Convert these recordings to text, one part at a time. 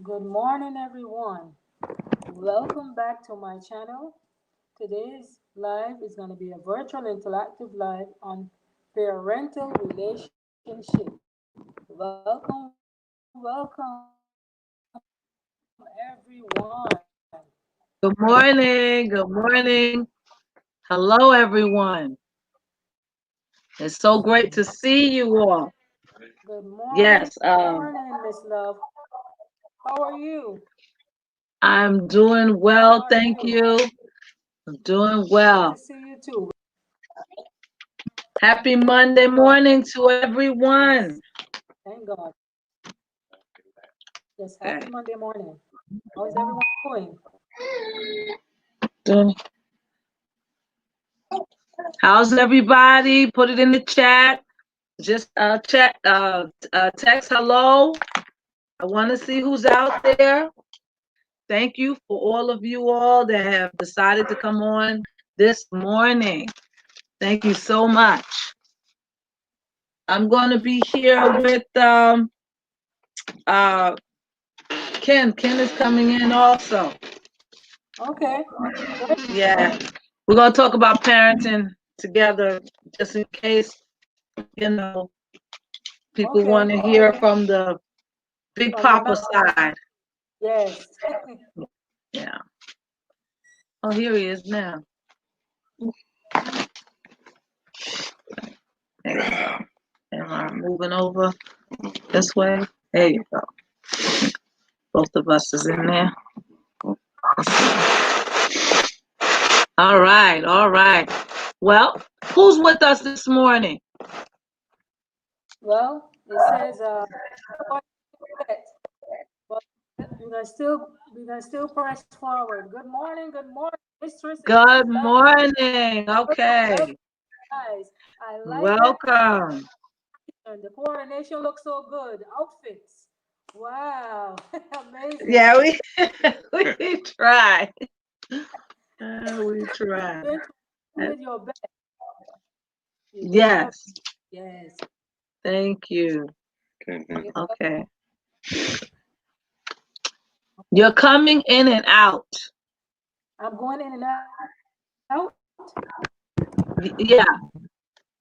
Good morning, everyone. Welcome back to my channel. Today's live is going to be a virtual interactive live on parental relationship. Welcome, everyone. Good morning. Good morning. Hello, everyone. It's so great to see you all. Good morning, Yes, Miss Love. How are you? I'm doing How well. are Thank you? you. I'm doing Good to well. see you too. Happy Monday Well, morning to yes, everyone. thank God. Yes, happy Okay. Monday morning. How's everyone doing? Doing- How's everybody? Put it in the chat. Just text hello. I want to see who's out there. Thank you for all of you all that have decided to come on this morning. Thank you so much. I'm going to be here with uh Ken. Ken is coming in also. Okay, great. Yeah. We're going to talk about parenting together just in case, you know, people Okay, want to hear from the Big from the Papa man. side. Yes. Yeah. Oh, here he is now. There you go. Am I moving over this way? There you go. Both of us is in there. All right, all right. Well, who's with us this morning? Well, it says set, but we're gonna still press forward. Good morning, Mistress and Good Mrs. Love. morning. Welcome, Okay. guys. I like that. Welcome. And the coordination looks so good. Outfits. Wow, amazing. Yeah, we we try. We try. Doing You did your best. You did your Yes. yes. Thank you. You're Okay. You're coming in and out. I'm going in and out. Yeah.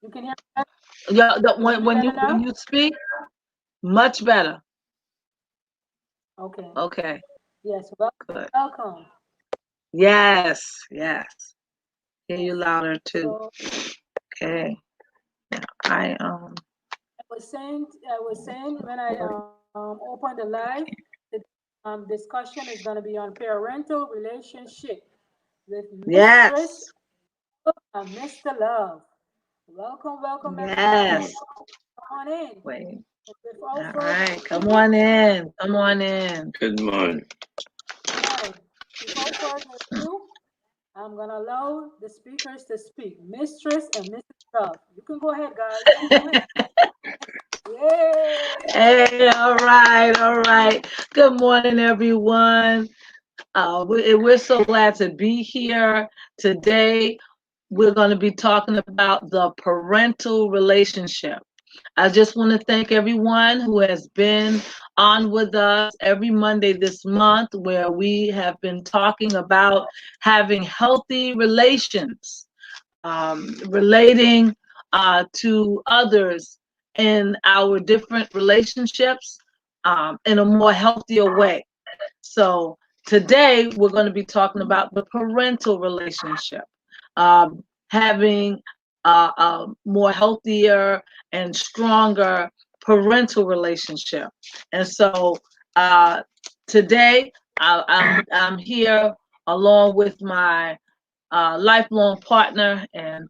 You can hear me better? Yeah. You can hear me better now? When you speak, much better. Okay. Okay. Yes. Good. Welcome. Yes. Yes. Hear you Yes. louder too. So Okay. Now I I was saying when I opened the live, the discussion is going to be on parental relationship with Mistress Yes. and Mr. Love. Welcome, everyone. Yes. Come on in. Wait. And without All further right. Come ado, on in. Come on in. Good morning. all right. Without further ado, I'm gonna allow the speakers to speak. Mistress and Mrs. Love. You can go ahead, guys. Go ahead. Yay! Hey, all right, all right. Good morning, everyone. We're so glad to be here today. We're going to be talking about the parental relationship. I just want to thank everyone who has been on with us every Monday this month, where we have been talking about having healthy relations, relating to others in our different relationships in a more healthier way. So today we're going to be talking about the parental relationship, having a more healthier and stronger parental relationship. And so today I'm here along with my lifelong partner in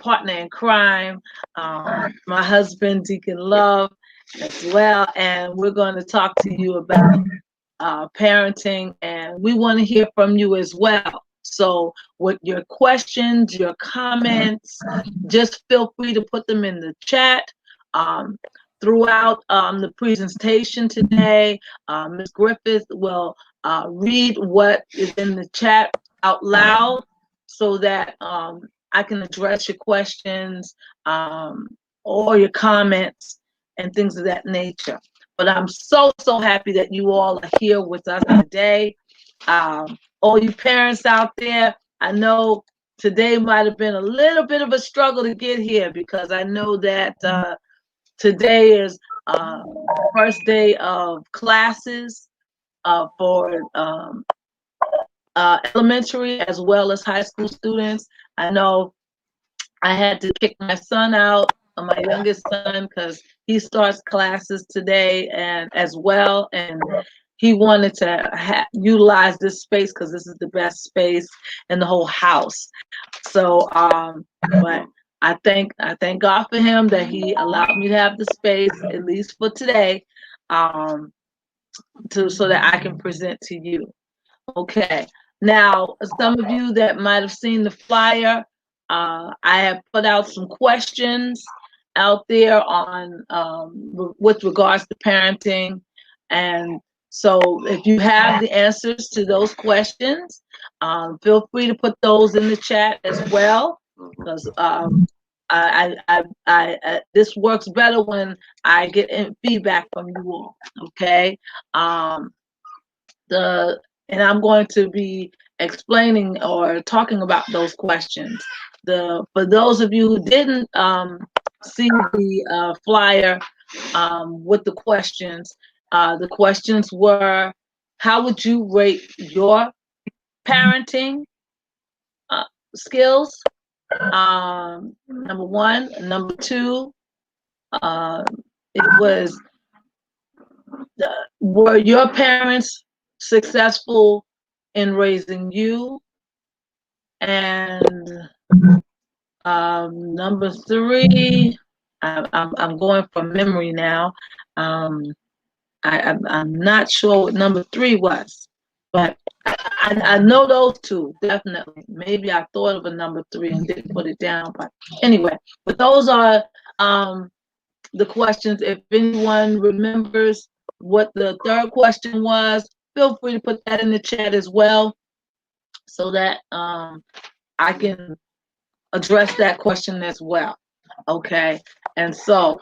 crime, my husband Deacon Love as well, and we're going to talk to you about parenting, and we want to hear from you as well. So, with your questions, your comments, just feel free to put them in the chat. Um, Throughout the presentation today, Ms. Griffith will read what is in the chat out loud so that I can address your questions or your comments and things of that nature. But I'm so happy that you all are here with us today. All you parents out there, I know today might have been a little bit of a struggle to get here because I know that today is the first day of classes for elementary as well as high school students. I know I had to kick my son out, my youngest son, because he starts classes today and as well, and he wanted to utilize this space because this is the best space in the whole house. So, but I thank God for him that he allowed me to have the space at least for today, um, to so that I can present to you. Okay. Now, some of you that might have seen the flyer, I have put out some questions out there on with regards to parenting, and so if you have the answers to those questions, feel free to put those in the chat as well, because this works better when I get feedback from you all. Okay. Um, the and I'm going to be explaining or talking about those questions. For those of you who didn't see the flyer with the questions were: how would you rate your parenting skills? Number one. Number two, um, it was were your parents successful in raising you? And number three, I'm going from memory now. Um, I'm not sure what number three was, but I know those two definitely. Maybe I thought of a number three and didn't put it down, but anyway. But those are the questions. If anyone remembers what the third question was, feel free to put that in the chat as well, so that I can address that question as well. Okay. And so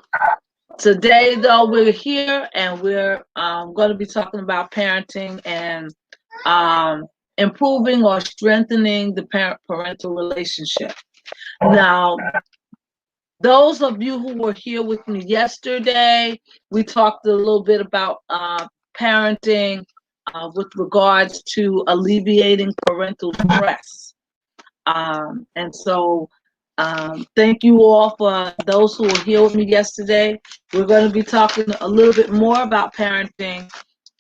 today, though, we're here and we're going to be talking about parenting and improving or strengthening the parental relationship. Now, those of you who were here with me yesterday, we talked a little bit about parenting with regards to alleviating parental stress. And so thank you all for those who were here with me yesterday. We're going to be talking a little bit more about parenting,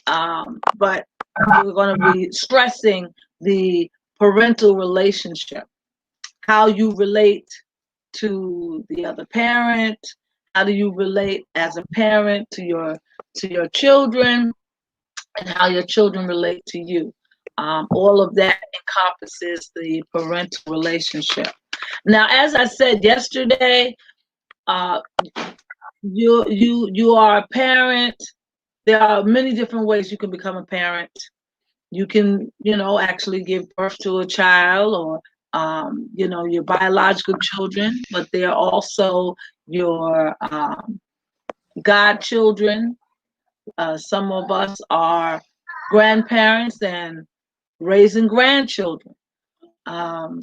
but we're going to be stressing the parental relationship, how you relate to the other parent, how do you relate as a parent to your children, and how your children relate to you. All of that encompasses the parental relationship. Now, as I said yesterday, uh, you are a parent. There are many different ways you can become a parent. You can, actually give birth to a child, or your biological children, but they are also your godchildren. Some of us are grandparents and raising grandchildren. Um,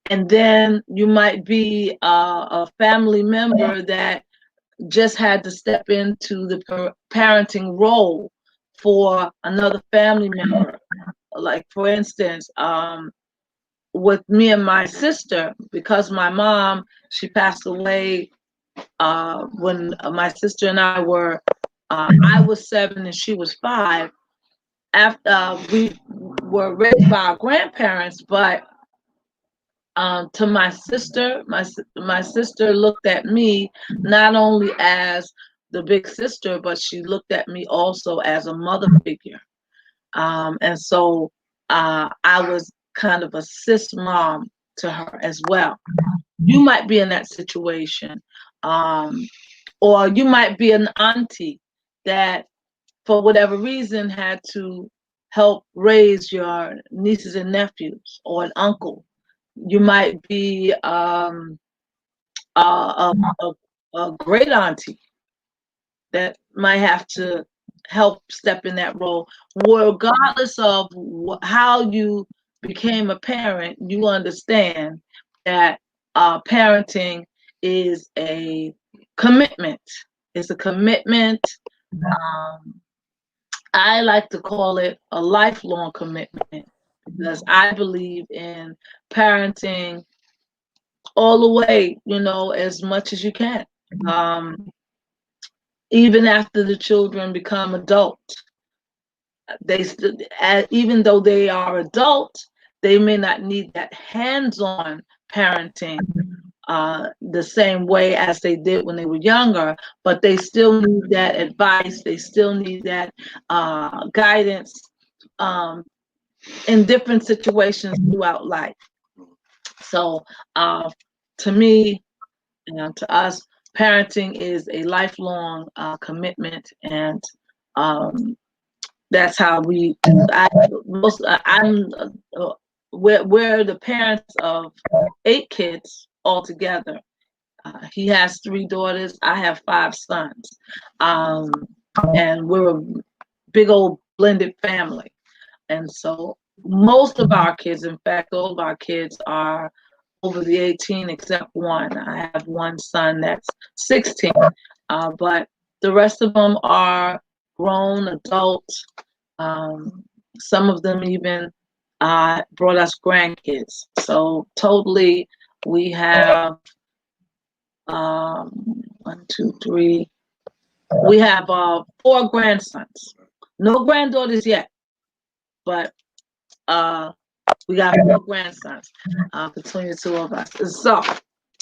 and then you might be a family member that just had to step into the parenting role for another family member. Like, for instance, with me and my sister, because my mom, she passed away when my sister and I was 7 and she was 5. After we were raised by our grandparents, but to my sister, my sister looked at me not only as the big sister, but she looked at me also as a mother figure. And so I was kind of a sis mom to her as well. You might be in that situation, or you might be an auntie that, for whatever reason, had to help raise your nieces and nephews, or an uncle. You might be a great auntie that might have to help step in that role. Regardless of how you became a parent, you understand that parenting is a commitment. It's a commitment. Um, I like to call it a lifelong commitment because I believe in parenting all the way, as much as you can. Um, Even after the children become adults, even though they are adults, they may not need that hands-on parenting the same way as they did when they were younger, but they still need that advice. They still need that guidance um, in different situations throughout life. So, to me, to us, parenting is a lifelong commitment, and that's how we're the parents of 8 kids altogether. He has 3 daughters. I have 5 sons, um, and we're a big old blended family. And so most of our kids, in fact, all of our kids are over the 18 except one. I have one son that's 16, but the rest of them are grown adults. Um, some of them even brought us grandkids. So totally, we have 1, 2, 3. We have 4 grandsons. No granddaughters yet, but we got 4 grandsons between the 2 of us. So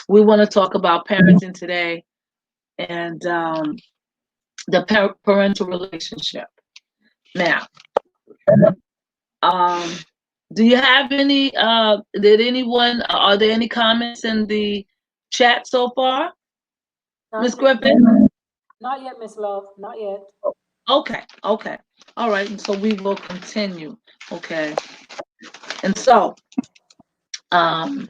we want to talk about parenting today and the parental relationship. Now, um, do you have any? Are there any comments in the chat so far, Not Miss yet. Griffin? Not yet, Miss Love. Not yet. Okay, okay, all right. And so we will continue. Okay, and so um,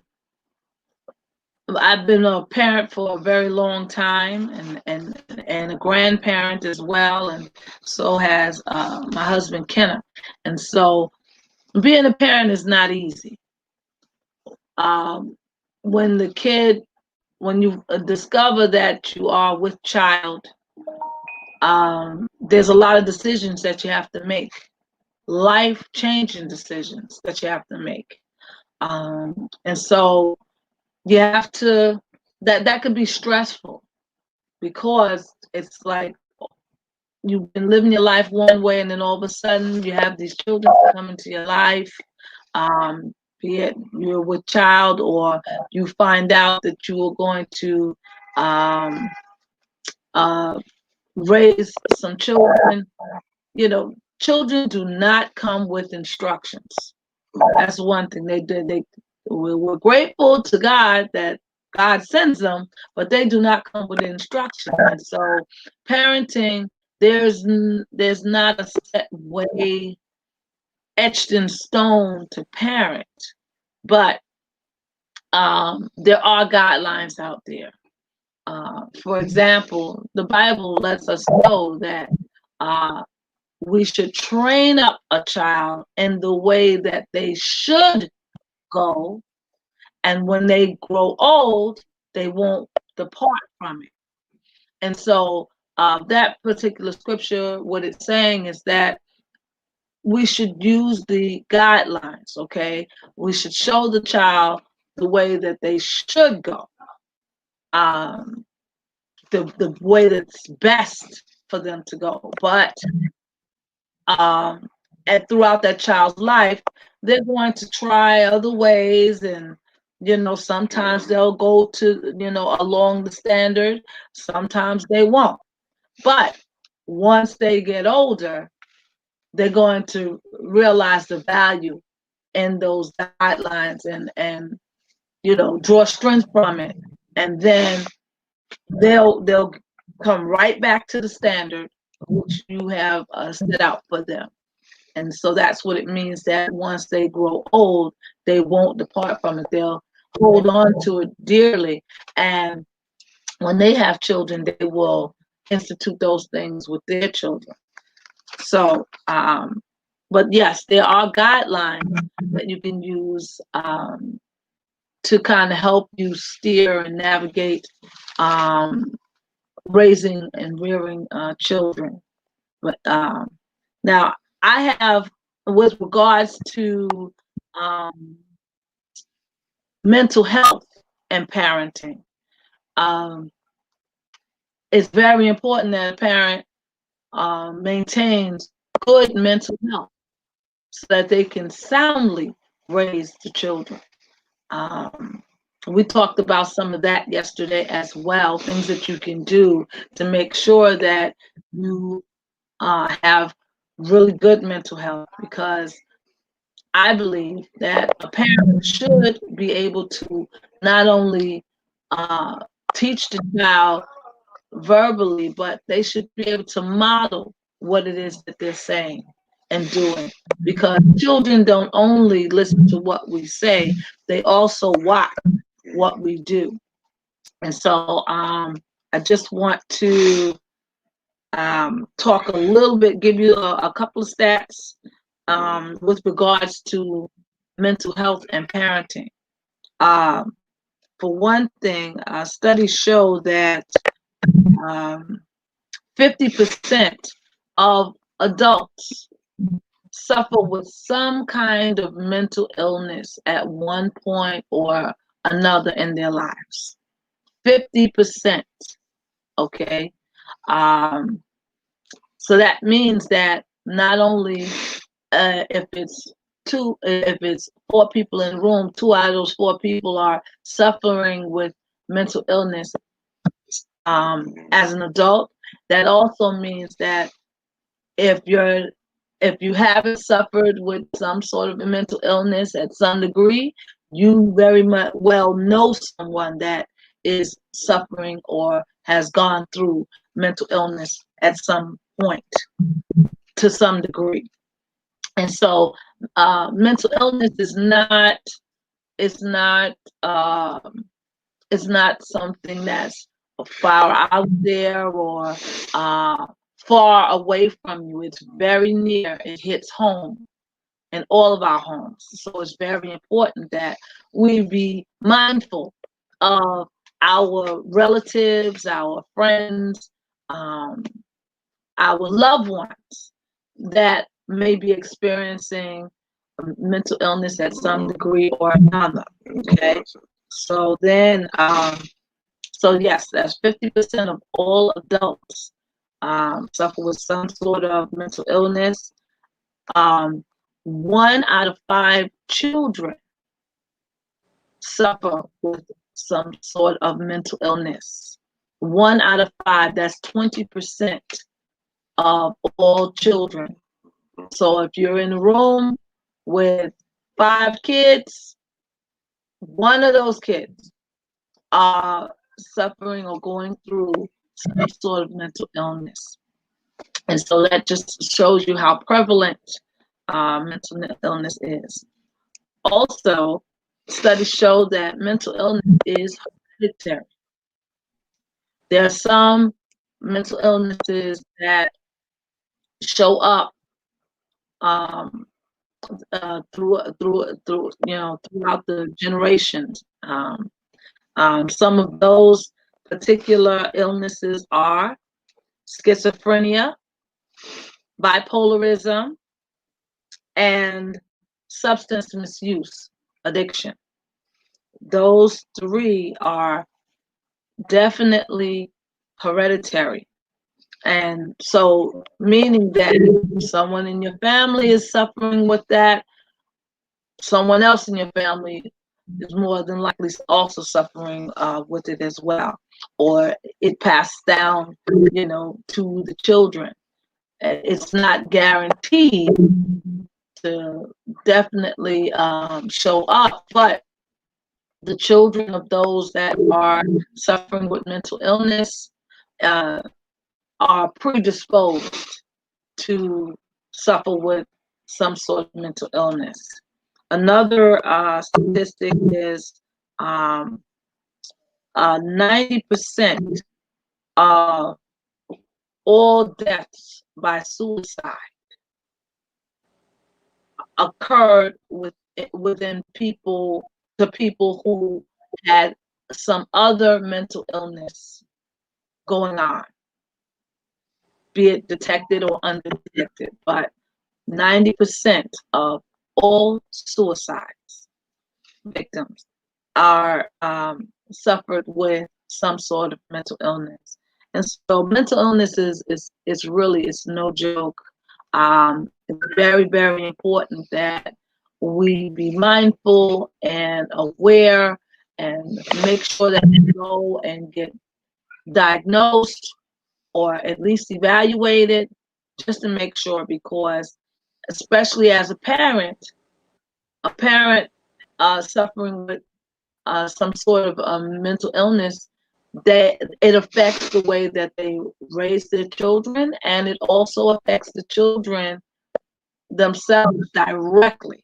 I've been a parent for a very long time, and a grandparent as well, and so has my husband Kenneth. And so being a parent is not easy. Um, when when you discover that you are with child, there's a lot of decisions that you have to make, life-changing decisions that you have to make, and so you have to. That could be stressful because it's like you've been living your life one way, and then all of a sudden you have these children come into your life. Be it you're with child, or you find out that you are going to um, uh, raise some children. Children do not come with instructions. That's one thing they did. We're grateful to God that God sends them, but they do not come with instruction. And so, parenting, there's not a set way etched in stone to parent, but there are guidelines out there. For example, the Bible lets us know that uh, we should train up a child in the way that they should go, and when they grow old, they won't depart from it. And so that particular scripture, what it's saying is that we should use the guidelines, okay? We should show the child the way that they should go, um, the way that's best for them to go. But and throughout that child's life, they're going to try other ways, and sometimes they'll go to along the standard, sometimes they won't. But once they get older, they're going to realize the value in those guidelines, and draw strength from it, and then they'll come right back to the standard which you have set out for them. And so that's what it means, that once they grow old, they won't depart from it. They'll hold on to it dearly. And when they have children, they will institute those things with their children. So, but yes, there are guidelines that you can use to kind of help you steer and navigate um, raising and rearing children. But now I have, with regards to um, mental health and parenting, um, it's very important that a parent maintains good mental health so that they can soundly raise the children. Um, we talked about some of that yesterday as well, things that you can do to make sure that you have really good mental health, because I believe that a parent should be able to not only uh, teach the child verbally, but they should be able to model what it is that they're saying and doing. Because children don't only listen to what we say, they also watch what we do. And so I just want to talk a little bit, give you a couple of stats with regards to mental health and parenting. Um, for one thing, studies show that um, 50% of adults suffer with some kind of mental illness at one point or another in their lives. 50%. Okay. Um, so that means that not only if it's four people in the room, two out of those four people are suffering with mental illness as an adult. That also means that if you're if you haven't suffered with some sort of a mental illness at some degree, you very much well know someone that is suffering or has gone through mental illness at some point to some degree. And so mental illness is not it's not um, it's not something that's far out there or uh, far away from you. It's very near. It hits home in all of our homes. So it's very important that we be mindful of our relatives, our friends, um, our loved ones that may be experiencing mental illness at some degree or another. Okay. So then, so yes, that's 50% of all adults suffer with some sort of mental illness. Um, 1 out of 5 children suffer with some sort of mental illness. 1 out of 5, that's 20% of all children. So if you're in a room with 5 kids, one of those kids are suffering or going through some sort of mental illness. And so that just shows you how prevalent mental illness is. Also, studies show that mental illness is hereditary. There are some mental illnesses that show up um, through throughout the generations. Some of those particular illnesses are schizophrenia, bipolarism, and substance misuse, addiction. Those 3 are definitely hereditary. And so, meaning that if someone in your family is suffering with that, someone else in your family is more than likely also suffering with it as well, or it passed down, to the children. It's not guaranteed to definitely show up, but the children of those that are suffering with mental illness uh, are predisposed to suffer with some sort of mental illness. Another statistic is 90% of all deaths by suicide occurred within the people who had some other mental illness going on, be it detected or undetected. But 90% of all suicides victims are suffered with some sort of mental illness. And so mental illness is really, it's no joke. It's very, very important that we be mindful and aware and make sure that we go and get diagnosed or at least evaluated just to make sure, because especially as a parent suffering with some sort of mental illness, that it affects the way that they raise their children, and it also affects the children themselves directly.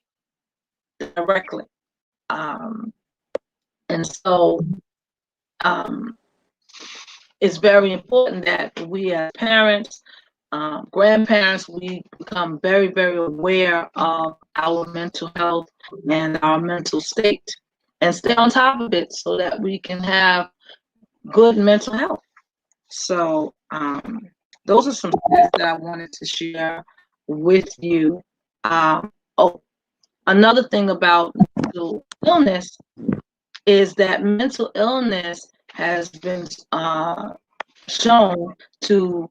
Um, and so um, it's very important that we as parents, grandparents, we become very, very aware of our mental health and our mental state and stay on top of it so that we can have good mental health. So those are some things that I wanted to share with you. Oh, another thing about mental illness is that mental illness has been shown to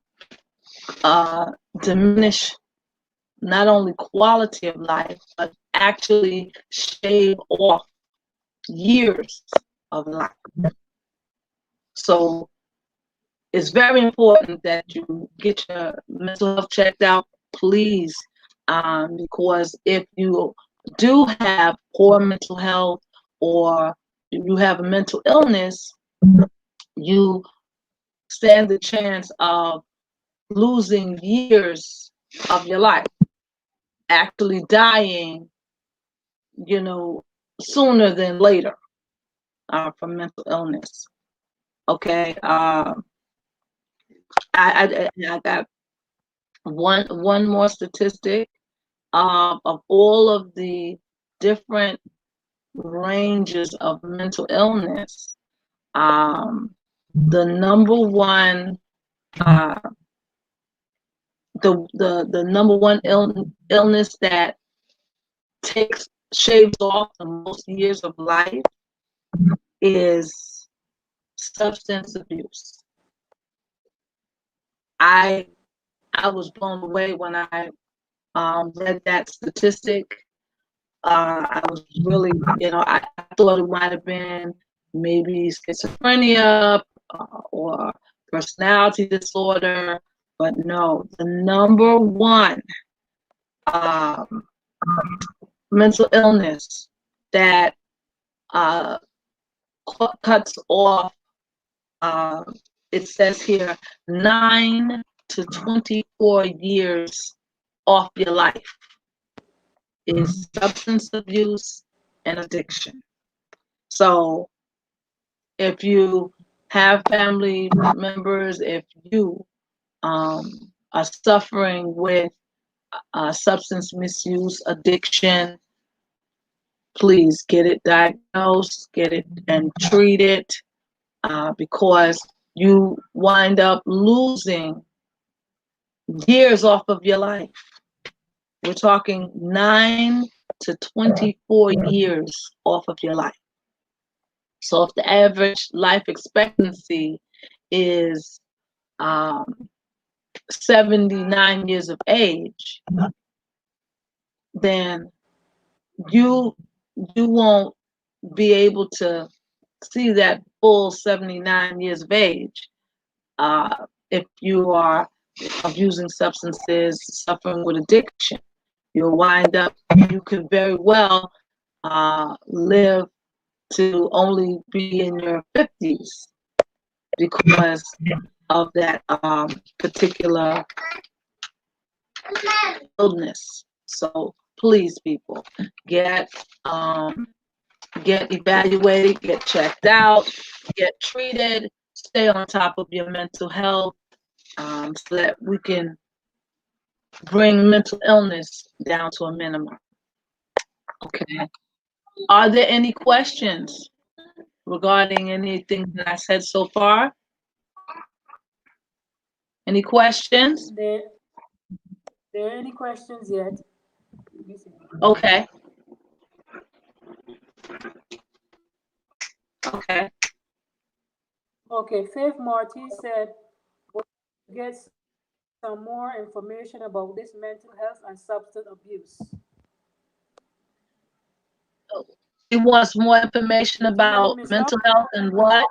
diminish not only quality of life, but actually shave off years of life. So it's very important that you get your mental health checked out, please, because if you do have poor mental health or you have a mental illness, you stand the chance of losing years of your life, actually dying, sooner than later from mental illness. Okay, I got one more statistic of all of the different ranges of mental illness. The number one the number one illness that shaves off the most years of life is substance abuse. I was blown away when I read that statistic. I was really, I thought it might have been maybe schizophrenia or personality disorder, but no, the number one mental illness that cuts off, it says here, 9 to 24 years off your life is substance abuse and addiction. So if you have family members, if you are suffering with substance misuse, addiction, please get it diagnosed, get it and treat it, because you wind up losing years off of your life. We're talking 9 to 24 years off of your life. So if the average life expectancy is 79 years of age, then you won't be able to see that full 79 years of age if you are abusing substances, suffering with addiction. You'll wind up, you could very well live to only be in your 50s because of that particular illness. So please, people, get evaluated, get checked out, get treated, stay on top of your mental health, so that we can bring mental illness down to a minimum. Okay. Are there any questions regarding anything that I said so far? Any questions? There any questions yet? Okay. Okay. Okay, Faith Marty said, "Would you get some more information about this mental health and substance abuse?" She wants more information Did you hear me, about Miss Love? mental health and what?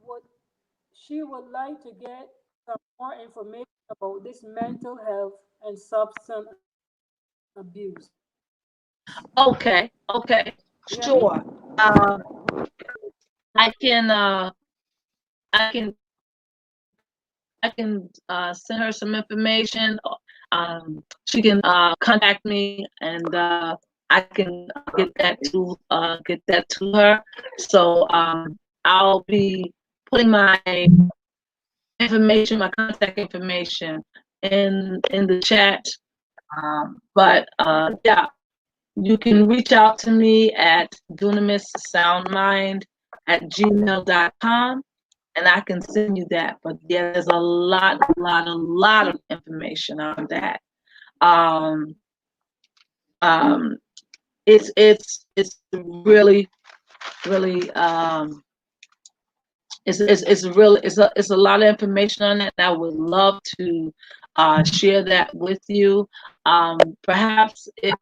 Would She would like to get some more information about this mental health and substance abuse. Okay. Okay. You hear me? Sure. Uh, I can. I can. I can send her some information. She can contact me, and I can get that to her. So I'll be putting my information, my contact information, in the chat. But yeah, you can reach out to me at dunamissoundmind@gmail.com, and I can send you that. But yeah, there's a lot of information on that. Um, um, it's really really it's a lot of information on that. And I would love to share that with you. Perhaps if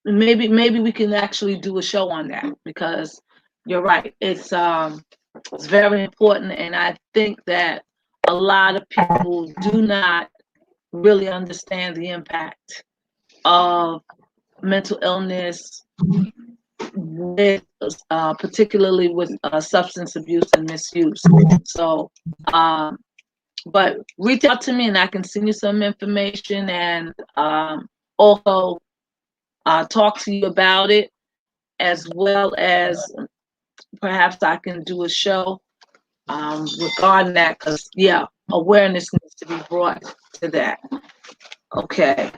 maybe we can actually do a show on that, because you're right. It's very important, and I think that a lot of people do not really understand the impact of mental illness, with particularly with substance abuse and misuse. So, but reach out to me, and I can send you some information, and also talk to you about it, as well as perhaps I can do a show regarding that, because yeah, awareness needs to be brought to that. Okay,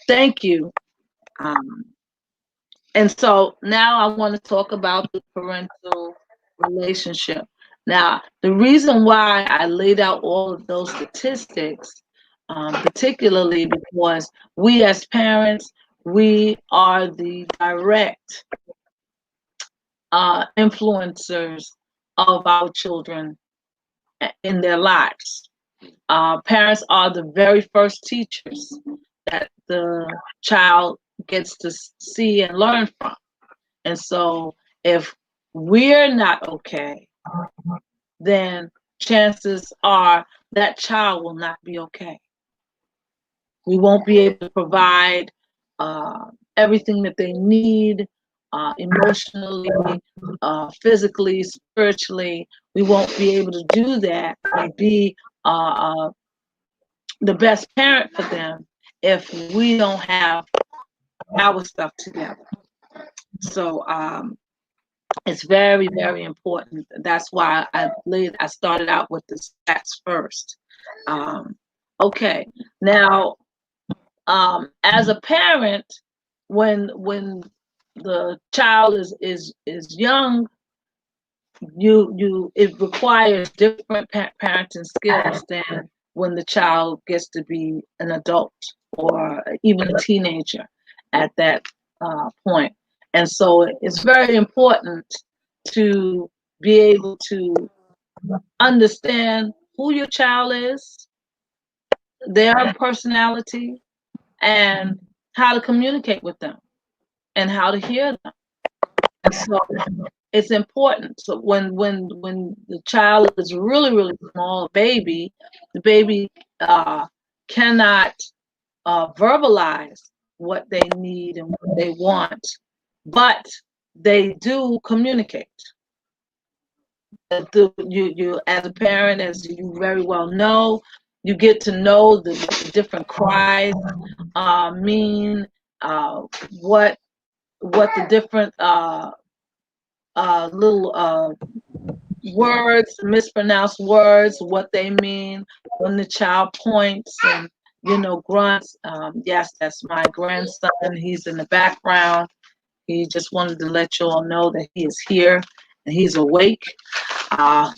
thank you. Um, and so now I want to talk about the parental relationship. Now, the reason why I laid out all of those statistics, particularly because we as parents, we are the direct influencers of our children in their lives. Parents are the very first teachers that the child gets to see and learn from. And so if we're not okay, then chances are that child will not be okay. We won't be able to provide everything that they need emotionally, physically, spiritually. We won't be able to do that and be the best parent for them if we don't have our stuff together. So it's very, very important. That's why I started out with the stats first. Um, okay, now as a parent, when the child is young, it requires different parenting skills than when the child gets to be an adult or even a teenager at that point. And so it's very important to be able to understand who your child is, their personality, and how to communicate with them and how to hear them. And so it's important. So when the child is really small, baby, the baby cannot verbalize what they need and what they want, but they do communicate. You as a parent, as you very well know, you get to know the different cries mean, what what the different little words, mispronounced words, what they mean when the child points and grunts. Yes, that's my grandson. He's in the background. He just wanted to let you all know that he is here and he's awake. Uh,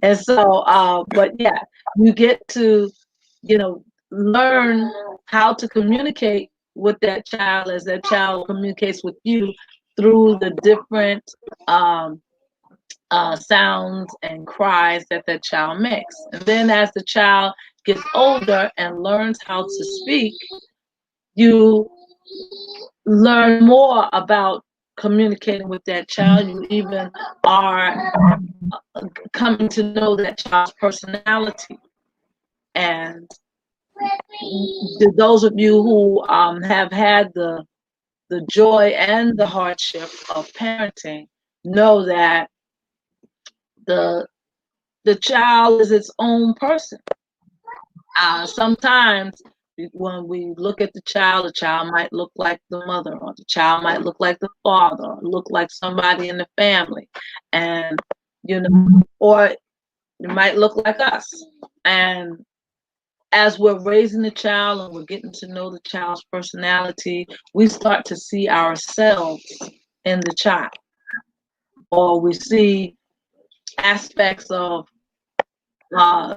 and so, but yeah, you get to, you know, learn how to communicate with that child as that child communicates with you through the different um, sounds and cries that that child makes. And then as the child gets older and learns how to speak, you learn more about communicating with that child. You even are coming to know that child's personality. And to those of you who have had the joy and the hardship of parenting, know that the the child is its own person. Sometimes when we look at the child might look like the mother, or the child might look like the father, or look like somebody in the family, and or it might look like us. And as we're raising the child and we're getting to know the child's personality, we start to see ourselves in the child, or we see aspects of uh,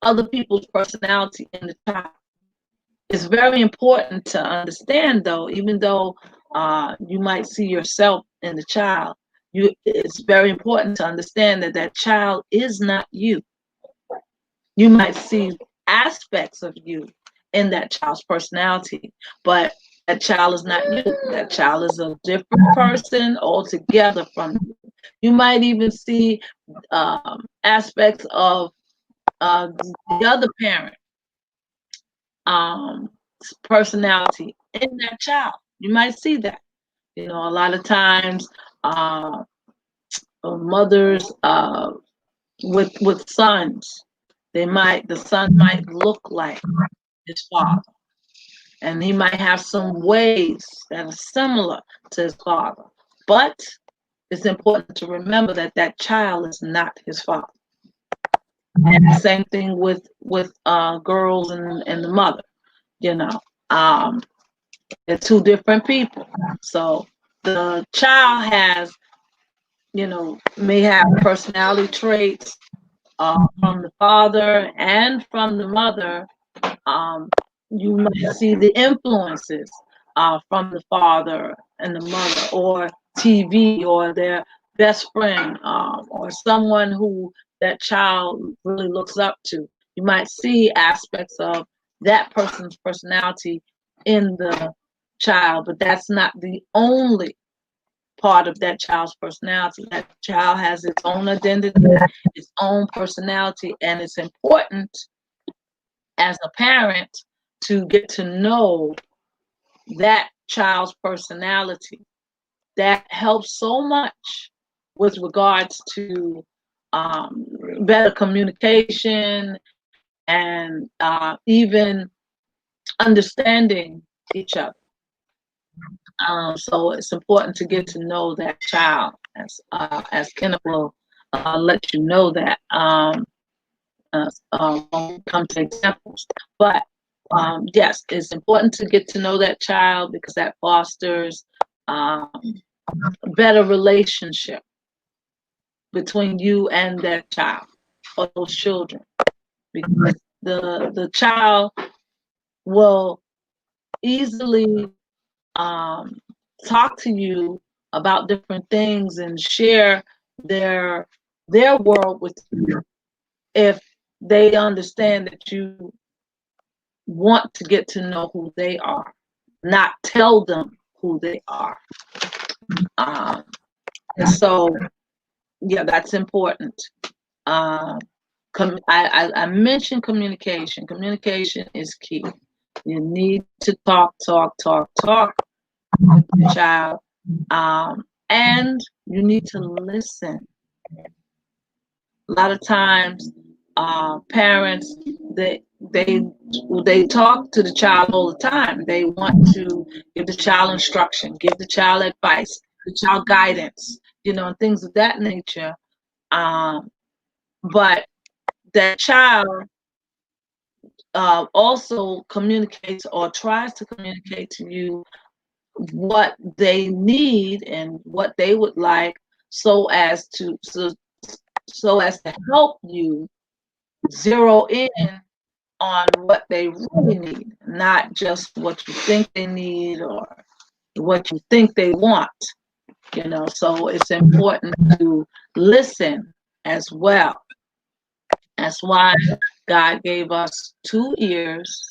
other people's personality in the child. It's very important to understand, though, even though you might see yourself in the child, it's very important to understand that that child is not you. You might see aspects of you in that child's personality, but that child is not you. That child is a different person altogether from you. You might even see aspects of the other parent um, personality in that child. You might see that. A lot of times, uh, mothers with sons, the son might look like his father, and he might have some ways that are similar to his father. But it's important to remember that that child is not his father. And the same thing with girls and the mother. You know, um, they're two different people. So the child may have personality traits from the father and from the mother. Um, you might see the influences from the father and the mother, or TV, or their best friend, or someone who that child really looks up to. You might see aspects of that person's personality in the child, but that's not the only part of that child's personality. That child has its own identity, its own personality, and it's important as a parent to get to know that child's personality. That helps so much with regards to better communication and even understanding each other. So it's important to get to know that child, as Kenneth will let you know that when we come to examples. But yes, it's important to get to know that child, because that fosters um, a better relationship between you and that child or those children, because the child will easily um, talk to you about different things and share their their world with you if they understand that you want to get to know who they are, not tell them who they are. Um, and so, yeah, that's important. Um, I mentioned communication. Communication is key. You need to talk with the child, and you need to listen. A lot of times, parents, they they talk to the child all the time. They want to give the child instruction, give the child advice, the child guidance, and things of that nature. Um, but that child also communicates or tries to communicate to you what they need and what they would like, so as to help you zero in on what they really need, not just what you think they need or what you think they want. So it's important to listen as well. That's why God gave us two ears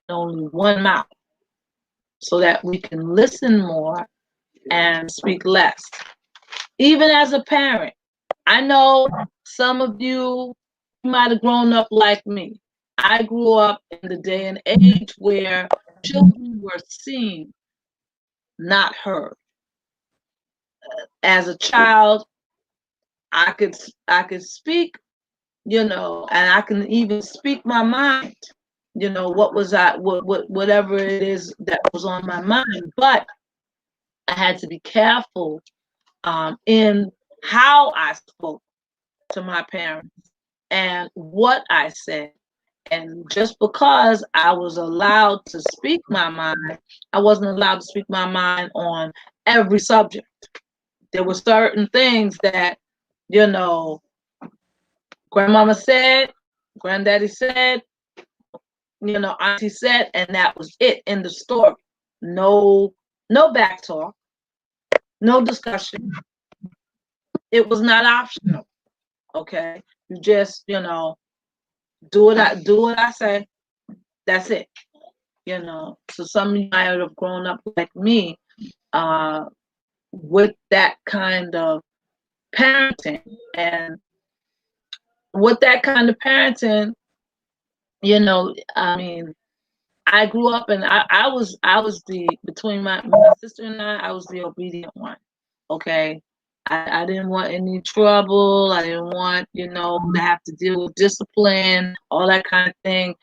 and only one mouth, so that we can listen more and speak less. Even as a parent, I know some of you might have grown up like me. I grew up in the day and age where children were seen, not heard. As a child, I could speak, and I can even speak my mind. Whatever it is that was on my mind, but I had to be careful in how I spoke to my parents and what I said. And just because I was allowed to speak my mind, I wasn't allowed to speak my mind on every subject. There were certain things that, you know, grandmama said, granddaddy said, auntie said, and that was it in the story. No back talk, no discussion. It was not optional. Okay. You just, do what I say. That's it. So some of you might have grown up like me, with that kind of parenting. And with that kind of parenting, I mean, I grew up and I was between my sister and I was the obedient one. Okay. I didn't want any trouble. I didn't want, to have to deal with discipline, all that kind of thing.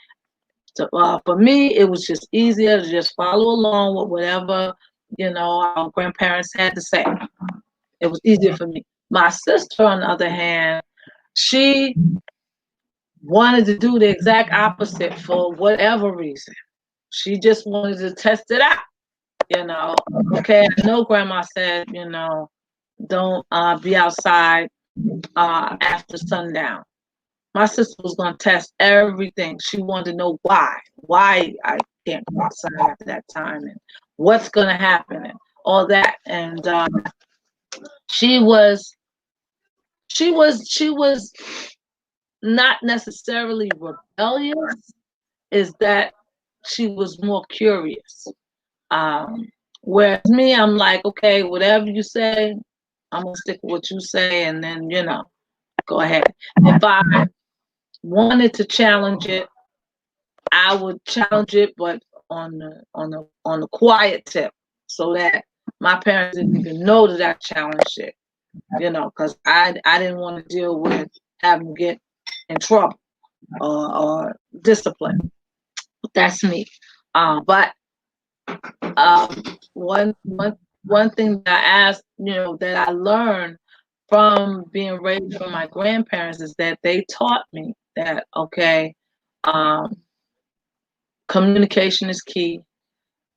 So for me, it was just easier to just follow along with whatever, our grandparents had to say. It was easier for me. My sister, on the other hand, she wanted to do the exact opposite for whatever reason. She just wanted to test it out, you know. Okay, I know grandma said, don't be outside after sundown. My sister was going to test everything. She wanted to know why I can't go outside after that time, and what's going to happen, and all that. And she was not necessarily rebellious. Is that she was more curious. Um, Whereas me, I'm like, okay, whatever you say, I'm gonna stick with what you say, and then go ahead. If I wanted to challenge it, I would challenge it, but on the quiet tip, so that my parents didn't even know that I challenged it. Because I didn't want to deal with having to get in trouble or discipline. That's me. But um, one thing that I asked, that I learned from being raised from my grandparents is that they taught me that, okay, um, communication is key.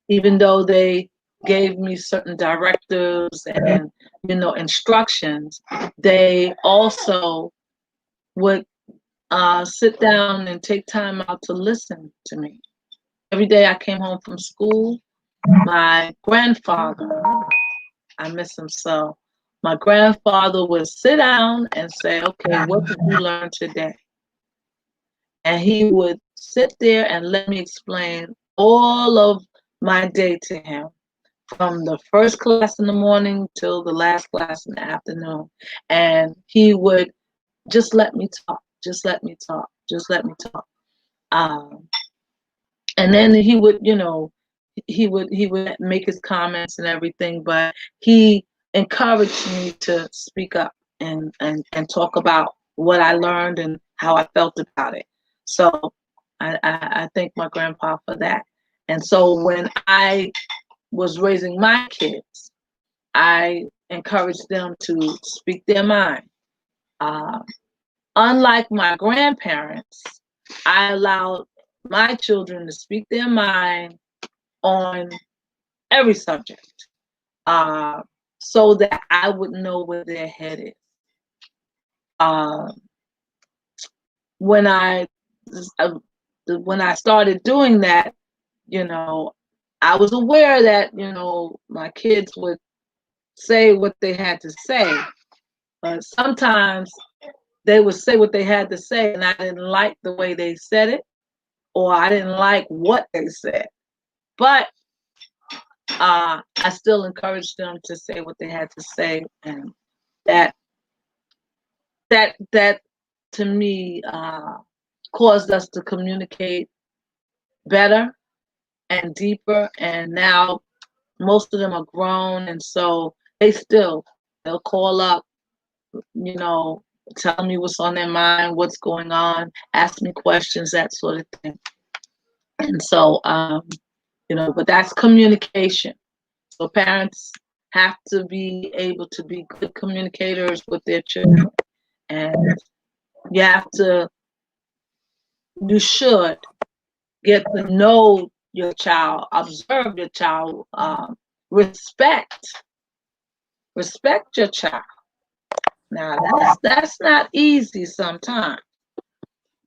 Even though they gave me certain directives and instructions, they also would sit down and take time out to listen to me. Every day I came home from school, my grandfather, I miss him so. My grandfather would sit down and say, okay, what did you learn today? And he would sit there and let me explain all of my day to him, from the first class in the morning till the last class in the afternoon. And he would just let me talk, just let me talk, just let me talk. Um, and then he would make his comments and everything, but he encouraged me to speak up and talk about what I learned and how I felt about it. So I thank my grandpa for that. And so when I was raising my kids, I encouraged them to speak their mind. Uh, Unlike my grandparents, I allowed my children to speak their mind on every subject, uh, so that I would know where their head is. Uh, when I uh, when I started doing that, I was aware that my kids would say what they had to say, but sometimes they would say what they had to say, and I didn't like the way they said it, or I didn't like what they said. But I still encouraged them to say what they had to say, and that that to me caused us to communicate better and deeper. And now most of them are grown, and so they'll call up, you know, tell me what's on their mind, what's going on, ask me questions, that sort of thing. And so, but that's communication. So parents have to be able to be good communicators with their children, and you have to, you should get to know your child, observe your child, respect, respect your child. Now that's not easy sometimes.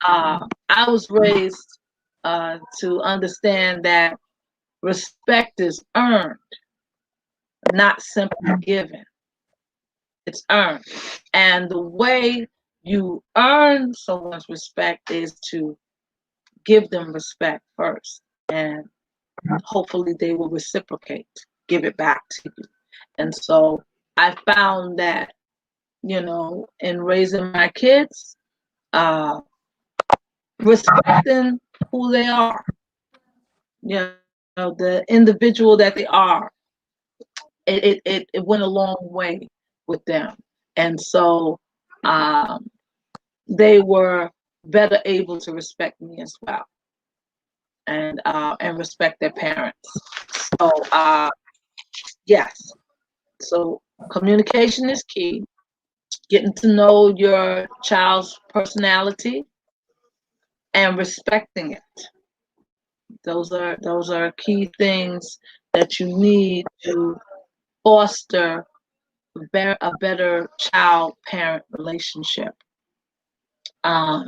I was raised to understand that respect is earned, not simply given. It's earned. And the way you earn someone's respect is to give them respect first. And hopefully they will reciprocate, give it back to you. And so I found that, in raising my kids, respecting who they are, the individual that they are, it went a long way with them. And so they were better able to respect me as well, and respect their parents. So yes, so communication is key. Getting to know your child's personality and respecting it. Those are key things that you need to foster a better child-parent relationship. Um,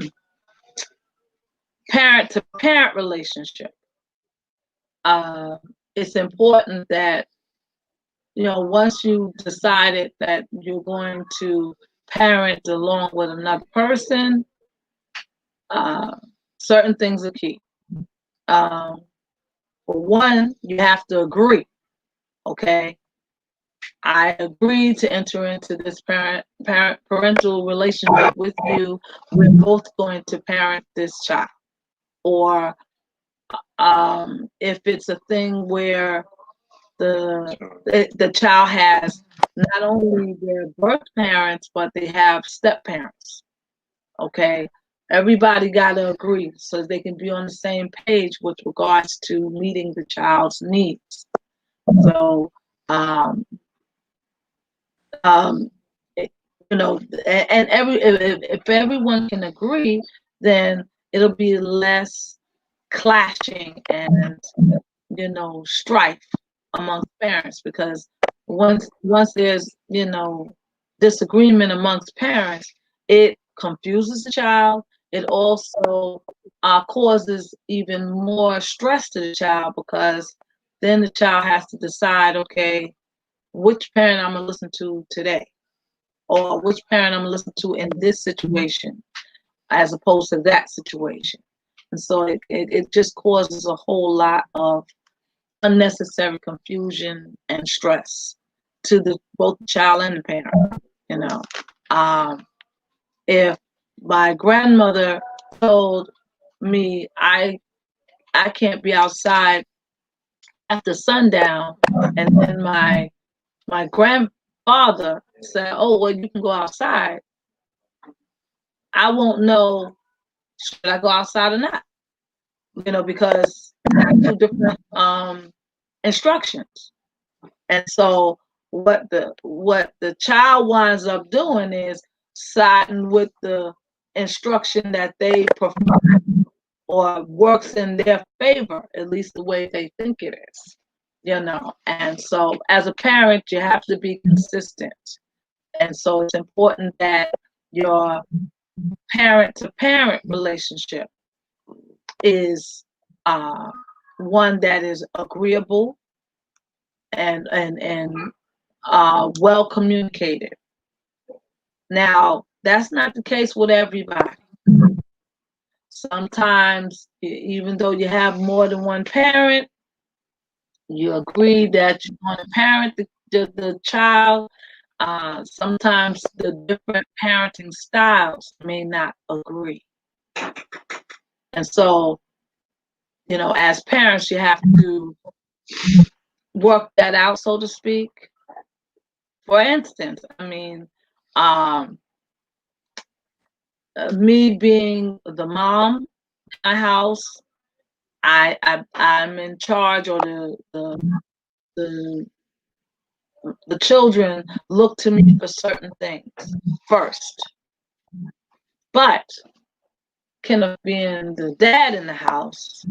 Parent-to-parent relationship. It's important that once you decided that you're going to parent along with another person, certain things are key. For one, you have to agree. Okay, I agree to enter into this parental relationship with you. We're both going to parent this child. Or if it's a thing where the child has not only their birth parents, but they have step parents. Okay, everybody got to agree so they can be on the same page with regards to meeting the child's needs. So, and if everyone can agree, then it'll be less clashing and strife amongst parents, because once there's disagreement amongst parents, it confuses the child. It also causes even more stress to the child, because then the child has to decide, okay, which parent I'm gonna listen to today, or which parent I'm gonna listen to in this situation as opposed to that situation. And so it just causes a whole lot of unnecessary confusion and stress to both the child and the parent. If my grandmother told me I can't be outside after sundown, and then my grandfather said, "Oh, well, you can go outside," I won't know should I go outside or not, because I have two different instructions. And so what the child winds up doing is siding with the instruction that they prefer or works in their favor, at least the way they think it is. And so as a parent, you have to be consistent. And so it's important that your parent to parent relationship is uh, one that is agreeable and well communicated. Now, that's not the case with everybody. Sometimes, even though you have more than one parent, you agree that you're going to parent the child. Sometimes the different parenting styles may not agree. And so, as parents, you have to work that out, so to speak. For instance, um, me being the mom in my house, I'm in charge, or the the children look to me for certain things first. But Kenneth being the dad in the house,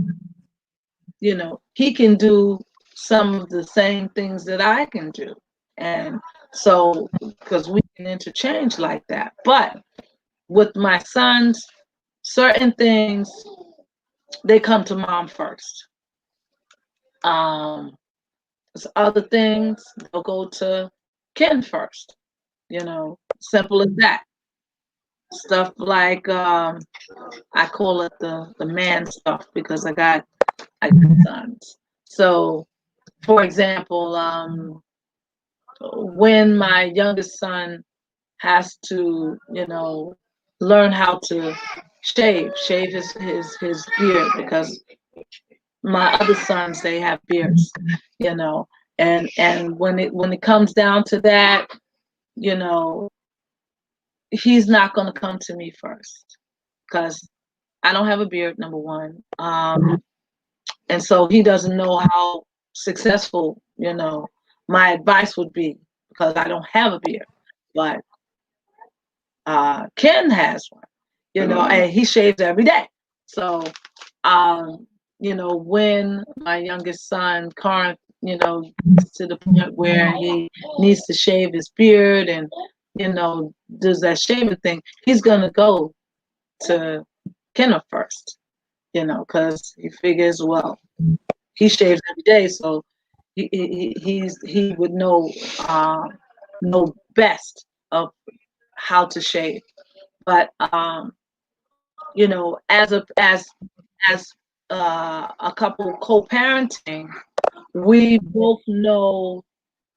he can do some of the same things that I can do. And so, because we can interchange like that. But with my sons, certain things, they come to mom first. Other things, they'll go to Ken first. Simple as that. Stuff like I call it the man stuff because I got sons. So, for example, when my youngest son has to, learn how to shave his beard, because my other sons, they have beards, you know, and when it comes down to that, you know, he's not going to come to me first because I don't have a beard, number one. And so he doesn't know how successful, my advice would be because I don't have a beard. But Ken has one, and he shaves every day. So, um, when my youngest son, Karn, gets to the point where he needs to shave his beard and, does that shaving thing, he's going to go to Kenneth first, because he figures, well, he shaves every day, so he would know best of how to shave. But as a couple co-parenting, we both know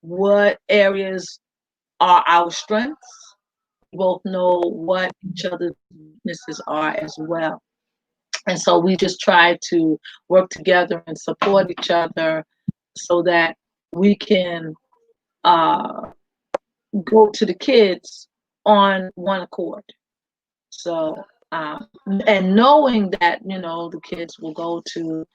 what areas are our strengths. We both know what each other's weaknesses are as well. And so we just try to work together and support each other so that we can uh, go to the kids on one accord. So, and knowing that, the kids will go to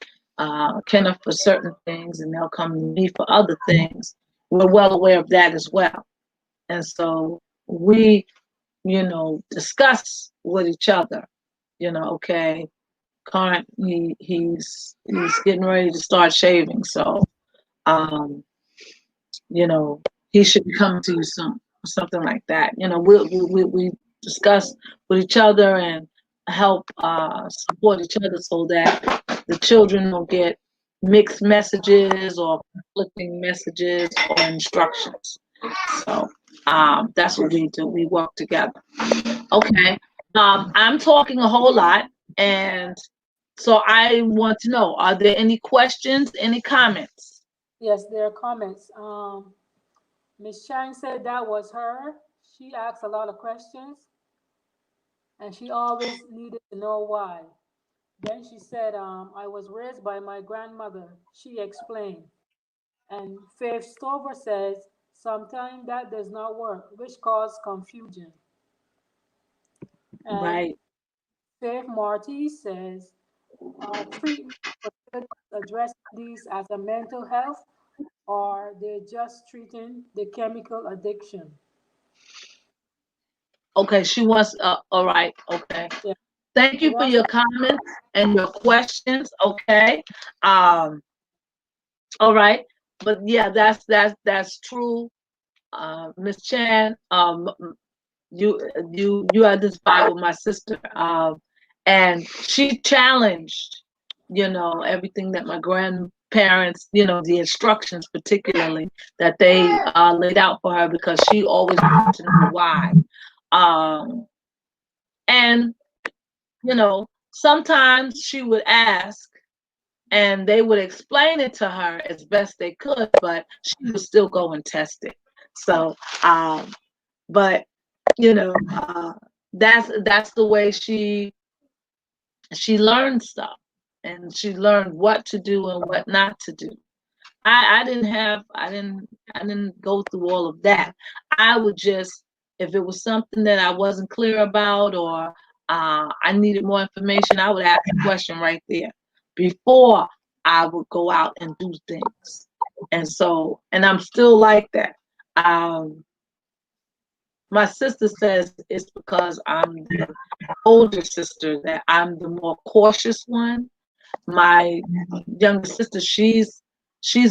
Kenneth for certain things and they'll come to me for other things, we're well aware of that as well. And so we, discuss with each other, okay, current he's getting ready to start shaving, so um, he should be coming to you soon, or something like that. We discuss with each other and help support each other so that the children don't get mixed messages or conflicting messages or instructions. So that's what we do. We work together. Okay. I'm talking a whole lot, and so I want to know, are there any questions, any comments? Yes, there are comments. Miss Shine said that was her. She asked a lot of questions and she always needed to know why. Then she said, I was raised by my grandmother. She explained. And Faith Stover says, sometimes that does not work, which causes confusion. And Right. Faith Marty says, treatment for addressing these as a mental health, or they're just treating the chemical addiction. Okay, she wants, all right, okay. Yeah, Thank she you for wants your to. comments and your questions, okay? Um, all right. But yeah, that's true. Miss Chan, you you identified with my sister, and she challenged, everything that my grandparents, the instructions particularly that they laid out for her, because she always wanted to know why. Um, and sometimes she would ask, and they would explain it to her as best they could, but she would still go and test it. So, but you know, that's the way she learned stuff, and she learned what to do and what not to do. I didn't go through all of that. I would just, if it was something that I wasn't clear about, or I needed more information, I would ask a question right there before I would go out and do things. And I'm still like that. Um, my sister says it's because I'm the older sister that I'm the more cautious one. My younger sister, she's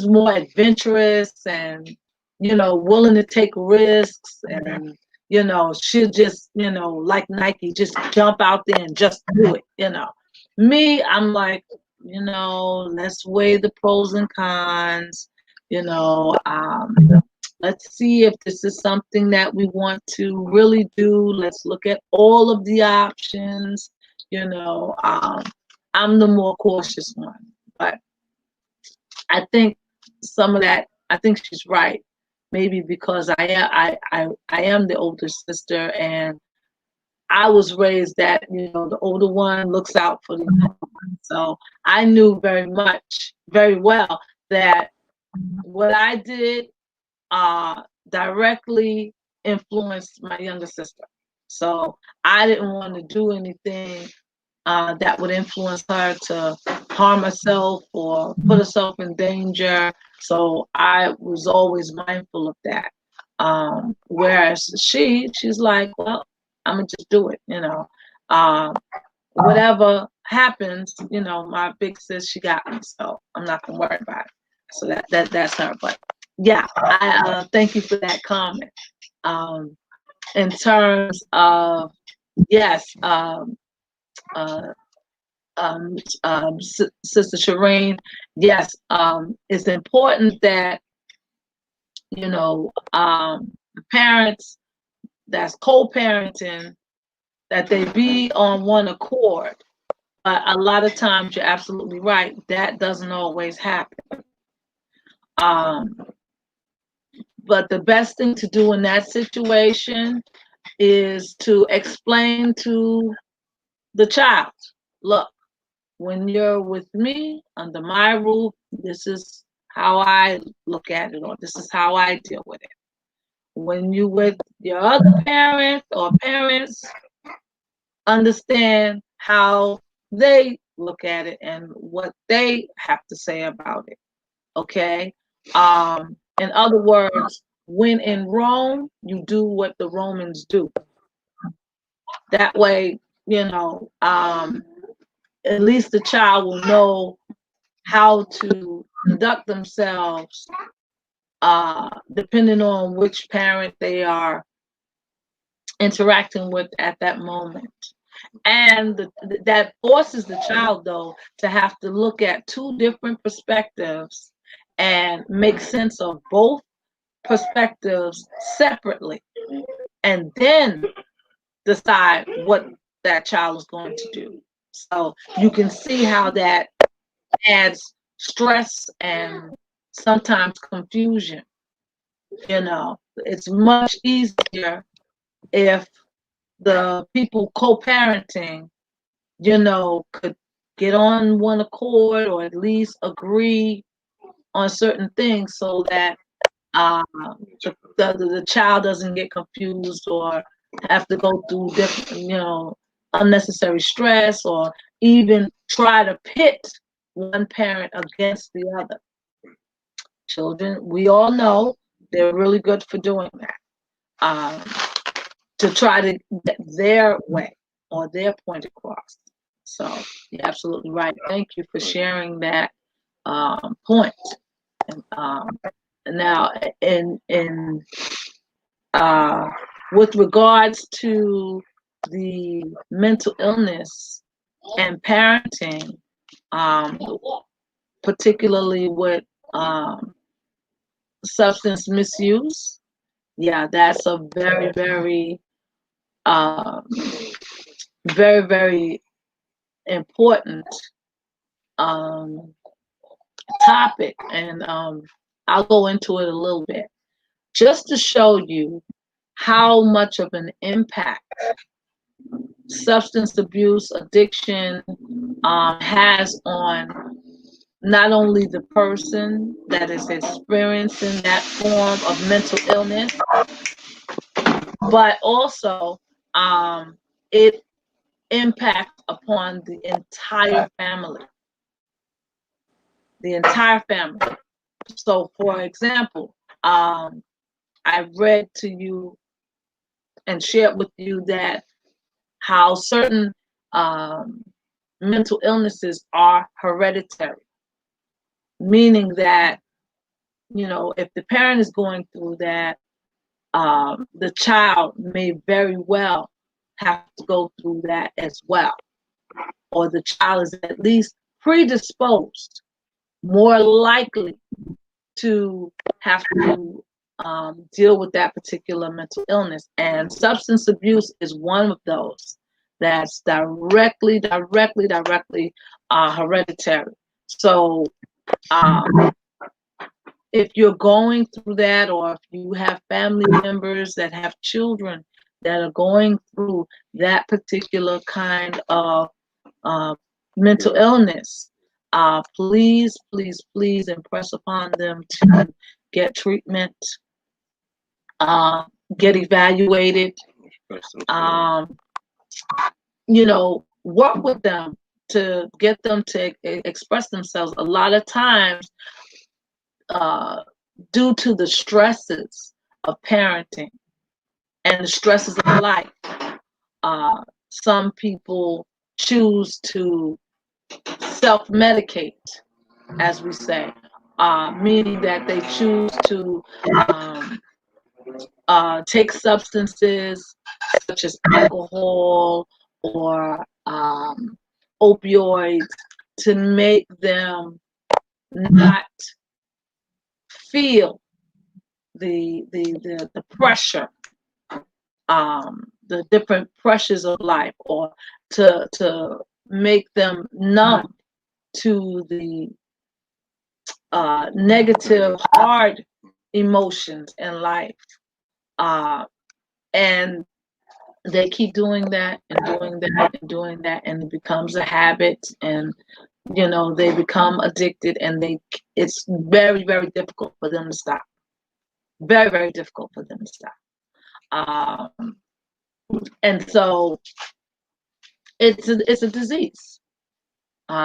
more adventurous, and willing to take risks, and she'll just, like Nike, just jump out there and just do it. Me, I'm like, let's weigh the pros and cons. you know um let's see if this is something that we want to really do. Let's look at all of the options. you know um I'm the more cautious one, but I think some of that, I think she's right. Maybe because I am the older sister, and I was raised that, the older one looks out for the younger one. So I knew very well, that what I did directly influenced my younger sister. So I didn't want to do anything that would influence her to harm herself or put herself in danger. So I was always mindful of that. Whereas she's like, well, I'm gonna just do it. Um, Whatever happens, my big sis, she got me, so I'm not gonna worry about it. So that's her. But yeah, I thank you for that comment. Um, in terms of, yes, uh, Sister Shireen, yes, it's important that parents that's co-parenting, that they be on one accord. But a lot of times, you're absolutely right, that doesn't always happen. Um, but the best thing to do in that situation is to explain to the child, look, when you're with me under my roof, this is how I look at it, or this is how I deal with it. When you with your other parent or parents, understand how they look at it and what they have to say about it. Okay. In other words, when in Rome, you do what the Romans do. That way, at least the child will know how to conduct themselves, depending on which parent they are interacting with at that moment. And that forces the child, though, to have to look at two different perspectives and make sense of both perspectives separately, and then decide what that child is going to do. So you can see how that adds stress and sometimes confusion. It's much easier if the people co-parenting, could get on one accord, or at least agree on certain things, so that uh, the child doesn't get confused or have to go through different, unnecessary stress, or even try to pit one parent against the other. Children, we all know they're really good for doing that, um, to try to get their way or their point across. So you're absolutely right. Thank you for sharing that point. And, now, in with regards to the mental illness and parenting, um, particularly with substance misuse, yeah, that's a very, very, um, very, very important um, topic, and I'll go into it a little bit just to show you how much of an impact substance abuse, addiction has on not only the person that is experiencing that form of mental illness, but also it impacts upon the entire family. The entire family. So, for example, I read to you and shared with you that how certain mental illnesses are hereditary, meaning that, if the parent is going through that, the child may very well have to go through that as well, or the child is at least predisposed, more likely to have to deal with that particular mental illness. And substance abuse is one of those that's directly hereditary. So if you're going through that, or if you have family members that have children that are going through that particular kind of mental illness, please, please, please impress upon them to get treatment, get evaluated, work with them to get them to express themselves. A lot of times, due to the stresses of parenting and the stresses of life, some people choose to self-medicate, as we say, meaning that they choose to take substances such as alcohol or opioids to make them not feel the pressure, the different pressures of life, or to make them numb to the negative, hard emotions in life. And they keep doing that and doing that and doing that, and it becomes a habit, and they become addicted, and it's very, very difficult for them to stop. Very, very difficult for them to stop. And so it's a disease.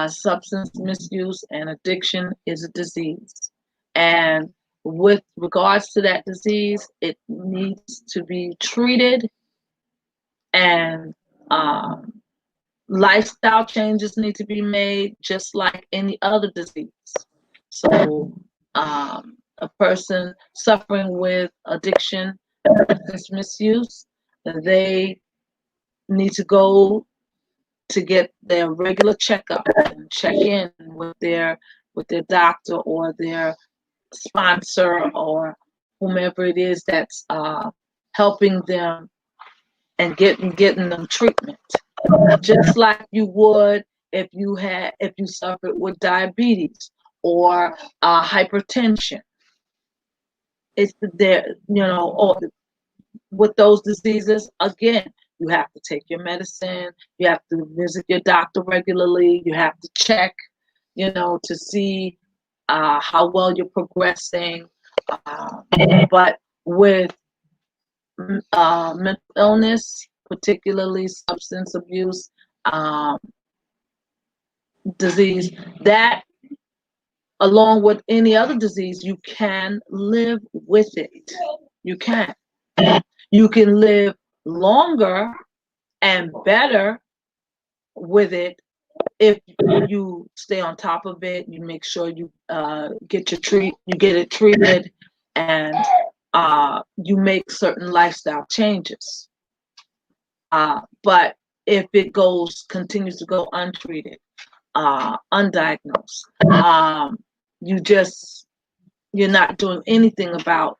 Substance misuse and addiction is a disease. And with regards to that disease, it needs to be treated, and lifestyle changes need to be made, just like any other disease. So a person suffering with addiction, substance misuse, they need to go to get their regular checkup and check in with their doctor or their sponsor or whomever it is that's helping them and getting them treatment, just like you would if you suffered with diabetes or hypertension. It's there, or with those diseases, again, you have to take your medicine, you have to visit your doctor regularly, you have to check, to see how well you're progressing. But with mental illness, particularly substance abuse disease, that along with any other disease, you can live with it. You can. You can live longer and better with it if you stay on top of it. You make sure you you get it treated, and you make certain lifestyle changes. But if it continues to go untreated, undiagnosed, you just you're not doing anything about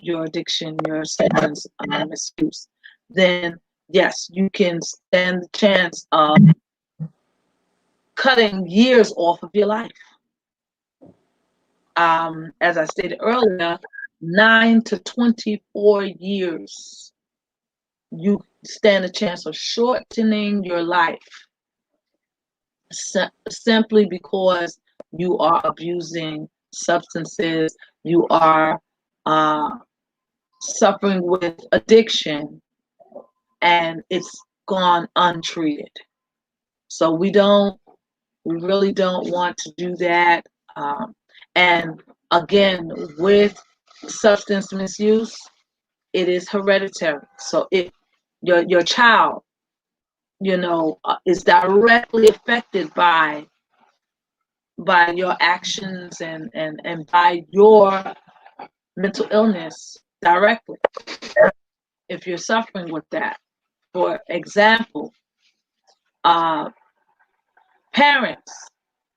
your addiction, your substance misuse, then yes, you can stand the chance of cutting years off of your life. As I stated earlier, 9 to 24 years, you stand a chance of shortening your life simply because you are abusing substances, you are uh, suffering with addiction, and it's gone untreated. So we really don't want to do that. And again, with substance misuse, it is hereditary. So if your child, is directly affected by your actions and by your mental illness directly, if you're suffering with that. For example, uh, parents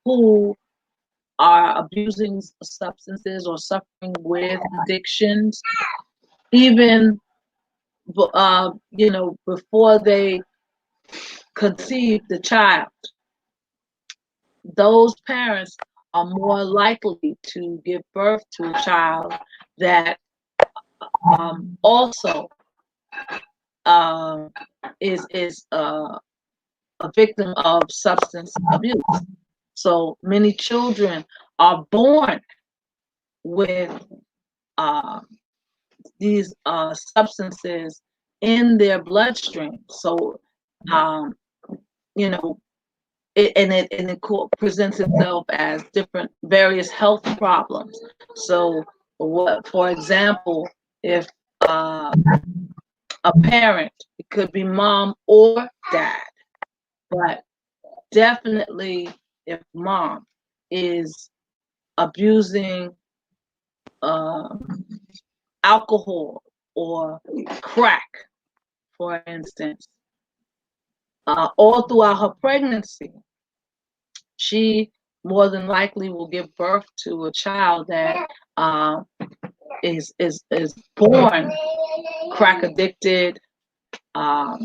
who are abusing substances or suffering with addictions, even before they conceive the child, those parents are more likely to give birth to a child that also um, is a victim of substance abuse. So many children are born with uh, these substances in their bloodstream. So, um, you know, presents itself as different various health problems. So, for example, if a parent, it could be mom or dad, but definitely if mom is abusing uh, alcohol or crack, for instance, all throughout her pregnancy, she more than likely will give birth to a child that is born crack addicted, um,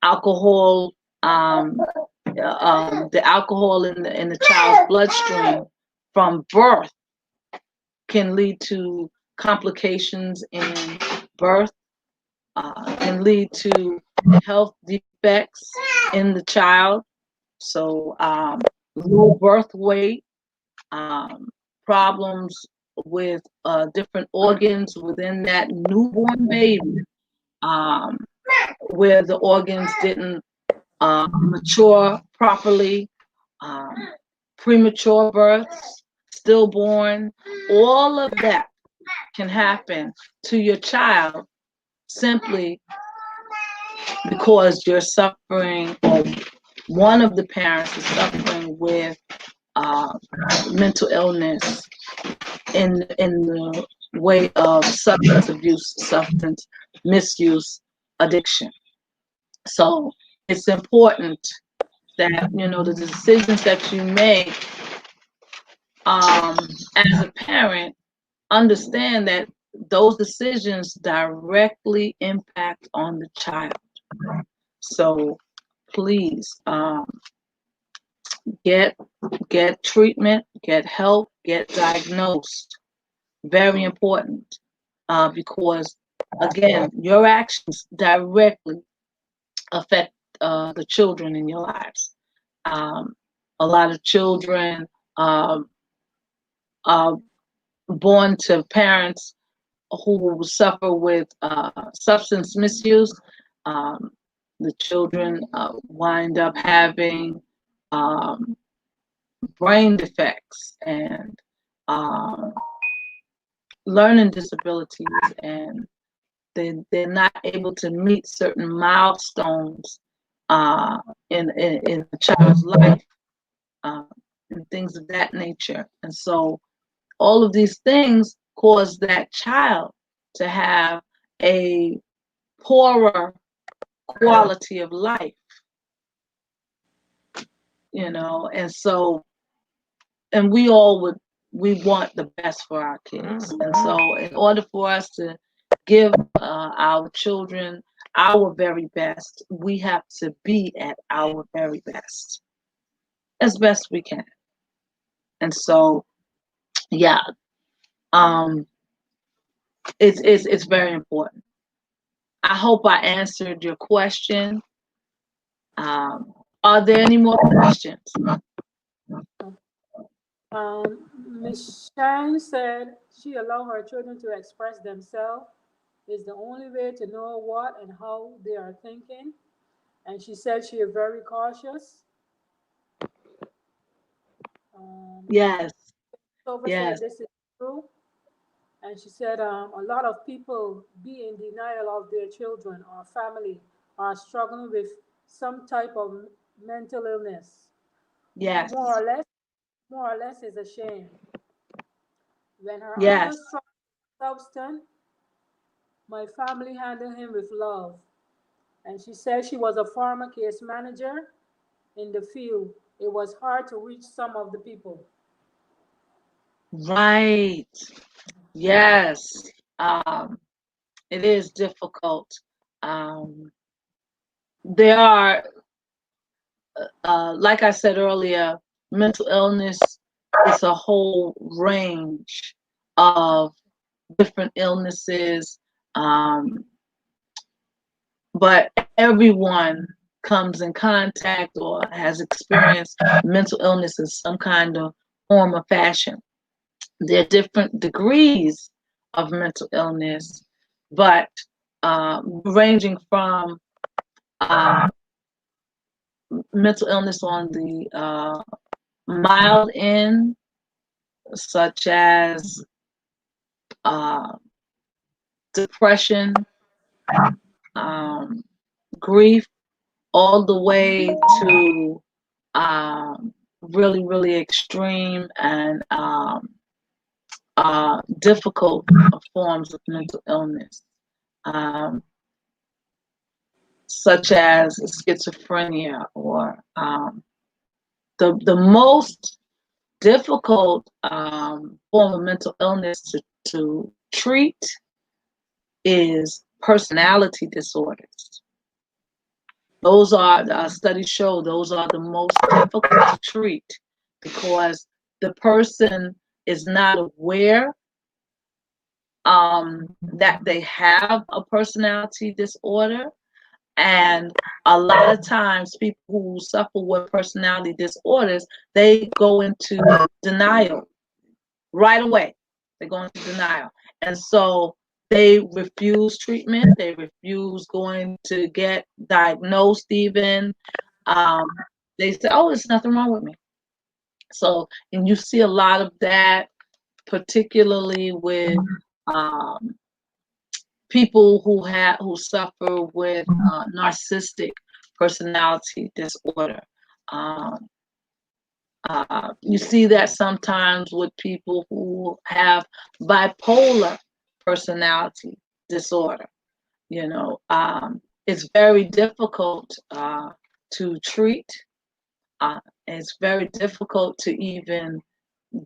alcohol, the alcohol in the child's bloodstream from birth can lead to complications in birth, can lead to health defects in the child. So low birth weight, problems with different organs within that newborn baby, where the organs didn't mature properly, um, premature births, stillborn, all of that can happen to your child simply because you're suffering, or one of the parents is suffering with uh, mental illness in the way of substance abuse, substance misuse, addiction. So it's important that the decisions that you make as a parent, understand that those decisions directly impact on the child. So please get treatment, get help, get diagnosed. Very important, because again, your actions directly affect the children in your lives. Um, a lot of children are born to parents who suffer with substance misuse. Um, the children wind up having um, brain defects and um, learning disabilities, and they're not able to meet certain milestones uh, in a child's life, uh, and things of that nature. And so all of these things cause that child to have a poorer quality of life, and so, and we want the best for our kids. And so in order for us to give our children our very best, we have to be at our very best as best we can. And so, yeah, um, it's very important. I hope I answered your question. Are there any more questions? Miss Sharon said she allowed her children to express themselves. Is the only way to know what and how they are thinking. And she said she is very cautious. Um, Yes, Sova said yes, this is true. And she said a lot of people be in denial of their children or family are struggling with some type of mental illness. yes, More or less, more or less is a shame. When her yes. uncle struck substance, my family handled him with love. And she said she was a former case manager in the field. It was hard to reach some of the people. Right. Yes. Um, it is difficult. Um, there are, like I said earlier, mental illness is a whole range of different illnesses, but everyone comes in contact or has experienced mental illness in some kind of form or fashion. There are different degrees of mental illness, but ranging from uh, mental illness on the mild end, such as uh, depression, um, grief, all the way to really, really extreme and difficult forms of mental illness, um, such as schizophrenia, or the most difficult form of mental illness to treat is personality disorders. Those are, studies show, those are the most difficult to treat because the person is not aware that they have a personality disorder. And a lot of times, people who suffer with personality disorders, they go into denial right away. They go into denial. And so they refuse treatment. They refuse going to get diagnosed even. Um, they say, oh, there's nothing wrong with me. So, and you see a lot of that, particularly with um, people who suffer with narcissistic personality disorder. Um, you see that sometimes with people who have bipolar personality disorder. It's very difficult to treat. It's very difficult to even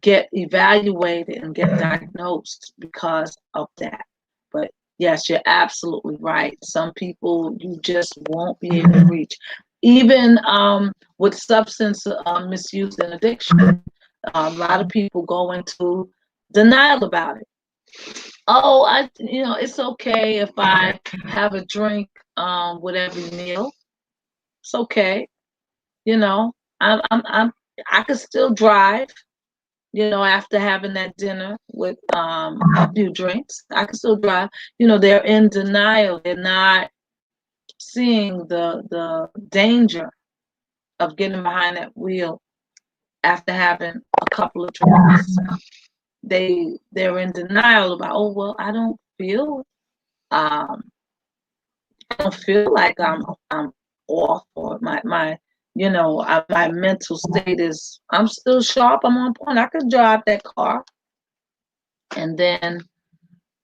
get evaluated and get diagnosed because of that. But yes, you're absolutely right. Some people you just won't be able to reach. Even with substance misuse and addiction, a lot of people go into denial about it. Oh, it's okay if I have a drink with every meal. It's okay. You know, I'm I could still drive. after having that dinner with a few drinks, I can still drive. They're in denial. They're not seeing the danger of getting behind that wheel after having a couple of drinks. They're in denial about, oh well, um I don't feel like I'm off, or my mental state is, I'm still sharp, I'm on point, I could drive that car. And then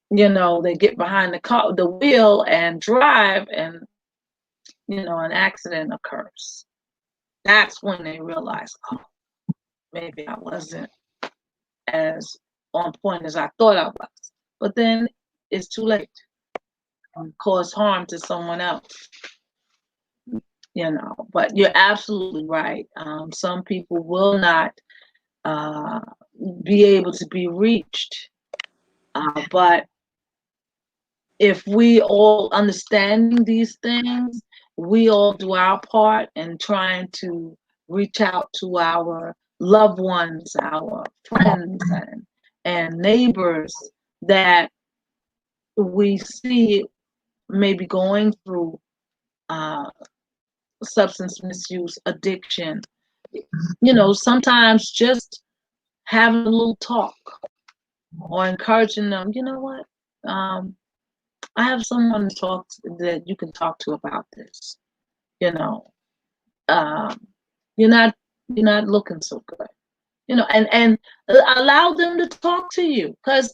they get behind the wheel and drive, and an accident occurs. That's when they realize, oh, maybe I wasn't as on point as I thought I was. But then it's too late. Cause harm to someone else. But you're absolutely right. Some people will not uh, be able to be reached. But if we all understanding these things, we all do our part in trying to reach out to our loved ones, our friends, and neighbors that we see maybe going through uh, substance misuse, addiction. Sometimes just having a little talk or encouraging them, you know what? I have someone that you can talk to about this. You know, um, you're not you're not looking so good. And allow them to talk to you, because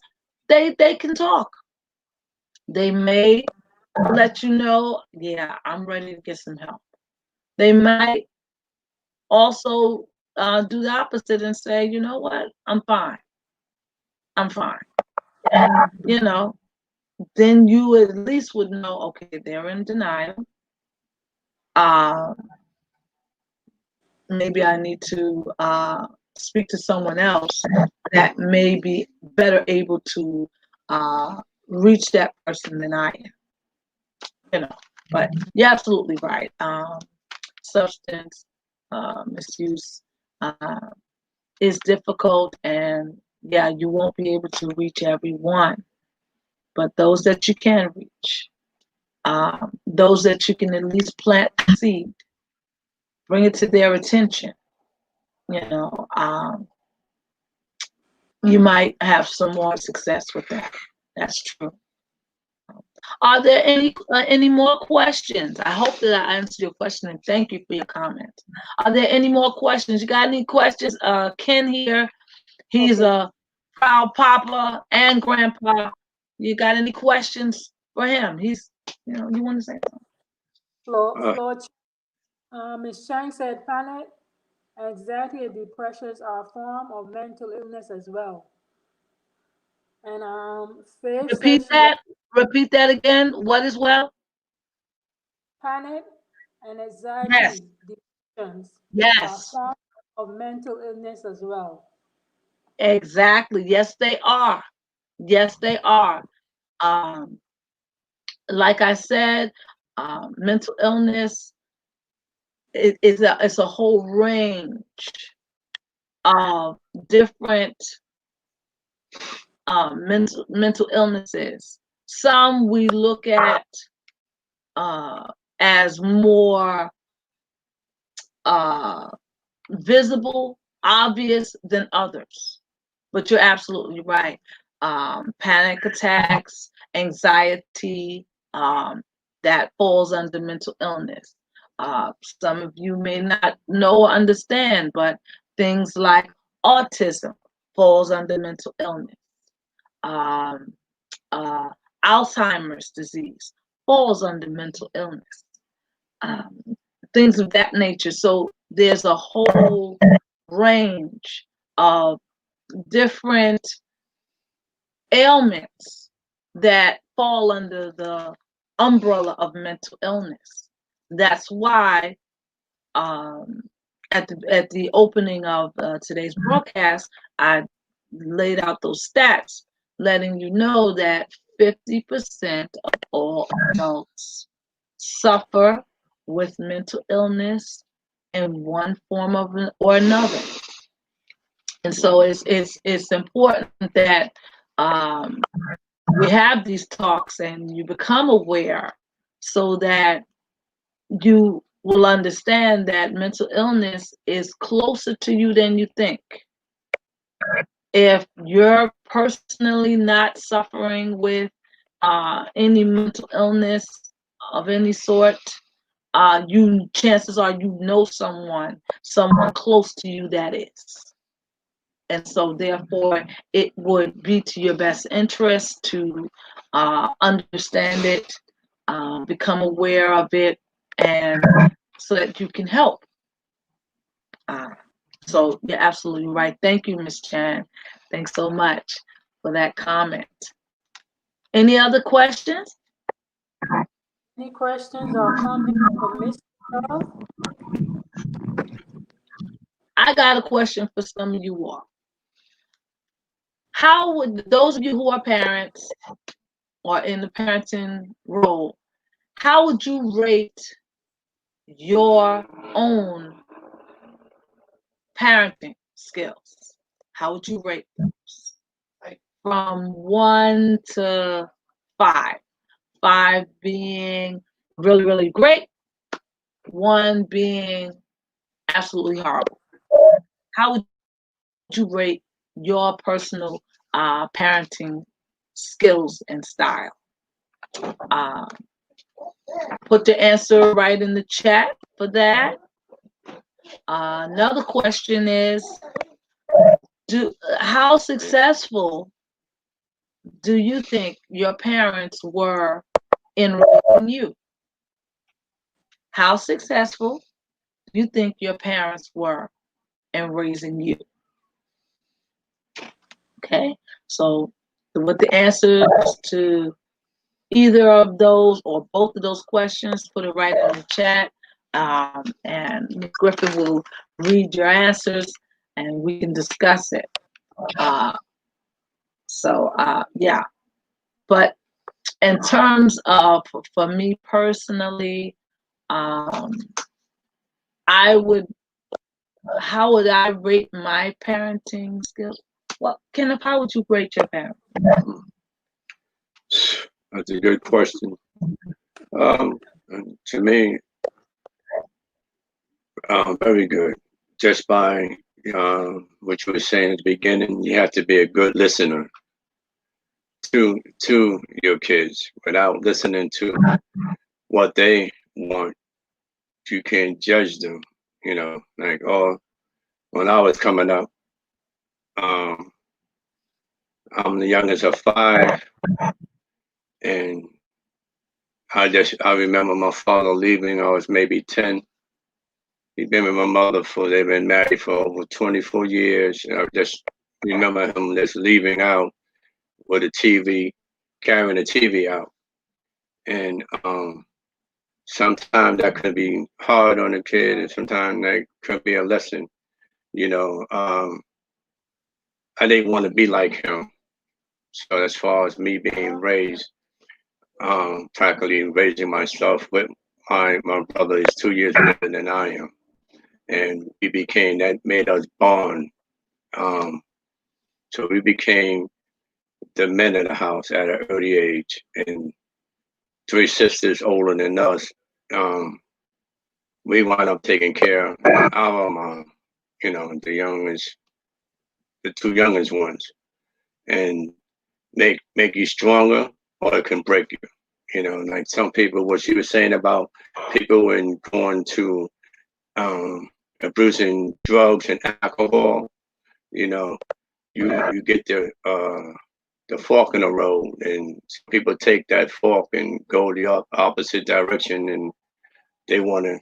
they can talk. They may let you know, yeah, I'm ready to get some help. They might also do the opposite and say, you know what, I'm fine. I'm fine. And, then you at least would know, okay, they're in denial. Um, Maybe I need to speak to someone else that may be better able to uh, reach that person than I am. But you're absolutely right. Substance misuse uh, is difficult, and yeah, you won't be able to reach everyone, but those that you can reach, those that you can at least plant the seed, bring it to their attention. You know, um, you might have some more success with that. That's true. Are there any more questions? I hope that I answered your question, and thank you for your comments. Are there any more questions? You got any questions? Ken here, he's Okay. a proud papa and grandpa. You got any questions for him? You want to say something? Floor. Ms. Chang said panic, anxiety, and depressions are a form of mental illness as well. And Faith Repeat says that. Repeat that again. What is well? panic and Yes. anxiety, depressions are Yes. forms of mental illness as well. Exactly. Yes, they are. Yes, they are. Um, like I said, mental illness it's a whole range of different mental illnesses. Some we look at uh, as more uh, visible, obvious than others. But you're absolutely right. Panic attacks, anxiety, that falls under mental illness. Some of you may not know or understand, but things like autism falls under mental illness. Um, uh, Alzheimer's disease falls under mental illness. Um, Things of that nature. So there's a whole range of different ailments that fall under the umbrella of mental illness. That's why um, at the opening of today's broadcast, I laid out those stats, letting you know that 50% of all adults suffer with mental illness in one form or another. And so it's important that um, we have these talks and you become aware so that you will understand that mental illness is closer to you than you think. If you're personally not suffering with any mental illness of any sort, you chances are you know someone close to you that is. And so therefore it would be to your best interest to understand it, become aware of it, and so that you can help. uh, so you're absolutely right. Thank you, Ms. Chan. Thanks so much for that comment. Any other questions? Any questions or comments for Mr. Charles? I got a question for some of you all. How would those of you who are parents or in the parenting role, how would you rate your own parenting skills? How would you rate those? Like from 1 to 5. 5 being really, really great, 1 being absolutely horrible. How would you rate your personal parenting skills and style? Uh, put the answer right in the chat for that. Another question is, how successful do you think your parents were in raising you? How successful do you think your parents were in raising you? Okay, so with the answers to either of those or both of those questions, put it right in the chat, and Ms. Griffin will read your answers and we can discuss it. Uh, yeah, but in terms of for me personally, um, I would. How would I rate my parenting skills? Well, Kenneth, how would you rate your parents? That's a good question. To me, very good. Just by what you were saying at the beginning, you have to be a good listener to your kids. Without listening to what they want, you can't judge them. Like, oh, when I was coming up, um, I'm the youngest of 5, and I remember my father leaving. I was maybe 10. He'd been with my mother they've been married for over 24 years. I just remember him just leaving out with a TV, carrying a TV out. And sometimes that could be hard on a kid, and sometimes that could be a lesson. I didn't want to be like him. So as far as me being raised, practically raising myself with my brother is 2 years older than I am. And that made us bond. So we became the men of the house at an early age, and 3 sisters older than us. We wound up taking care of our mom, the 2 youngest ones, and make you stronger, or it can break you. Like some people, what she was saying about people and going to abusing drugs and alcohol. You get the fork in the road, and people take that fork and go the opposite direction, and they want to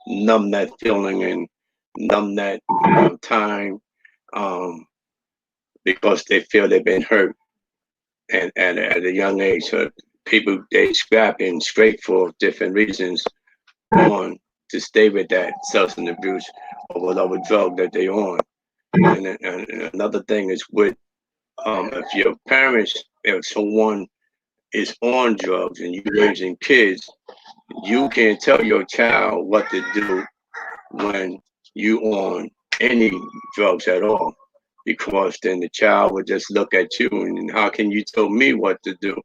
numb that feeling and numb that time, um, because they feel they've been hurt at a young age. So people, they scrap and scrape for different reasons on to stay with that substance abuse or whatever drug that they on. And another thing is with if your parents, if someone is on drugs and you raising kids, you can tell your child what to do when you on any drugs at all, because then the child would just look at you and how can you tell me what to do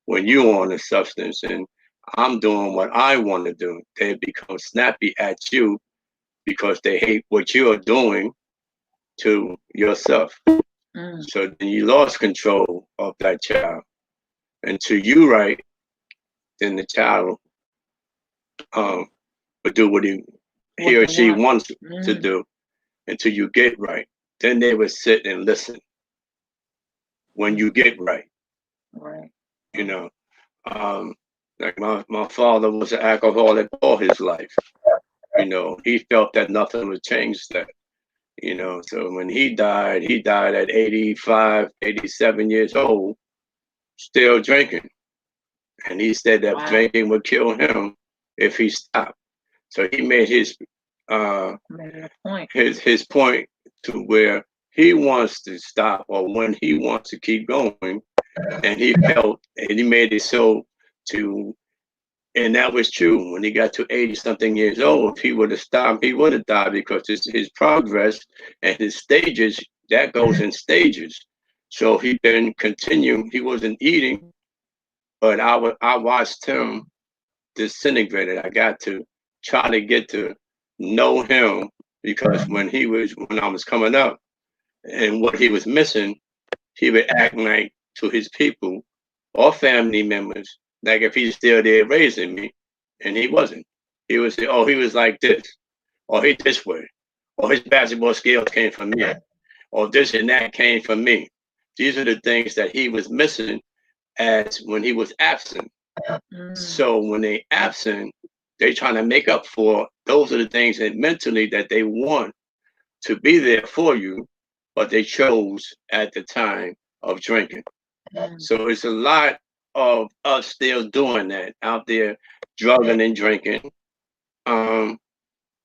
when you on a substance and I'm doing what I want to do. They become snappy at you because they hate what you're doing to yourself. Mm. So then you lost control of that child. Until you right, then the child um, will do he What or they she want. wants to Mm. do until you get right. Then they would sit and listen when you get right, Right. you know. Um, like my father was an alcoholic all his life. He felt that nothing would change that. So when he died at 85, 87 years old, still drinking. And he said that Wow. drinking would kill him if he stopped. So he made uh Made a point. his point to where he wants to stop or when he wants to keep going, and he felt and he made it so to and that was true when he got to 80 something years old. If he would have stopped, he would have died because his progress and his stages that goes in stages. So he been continuing. He wasn't eating, but I watched him disintegrated. I got to try to get to know him because when I was coming up and what he was missing, he would act like to his people or family members like if he's still there raising me, and he wasn't. He would say, "Oh, he was like this, or he this way, or his basketball skills came from me, or this and that came from me." These are the things that he was missing as when he was absent. Mm. So when they absent, they trying to make up for those are the things that mentally that they want to be there for you, but they chose at the time of drinking. Mm. So it's a lot of us still doing that out there, drugging and drinking, um,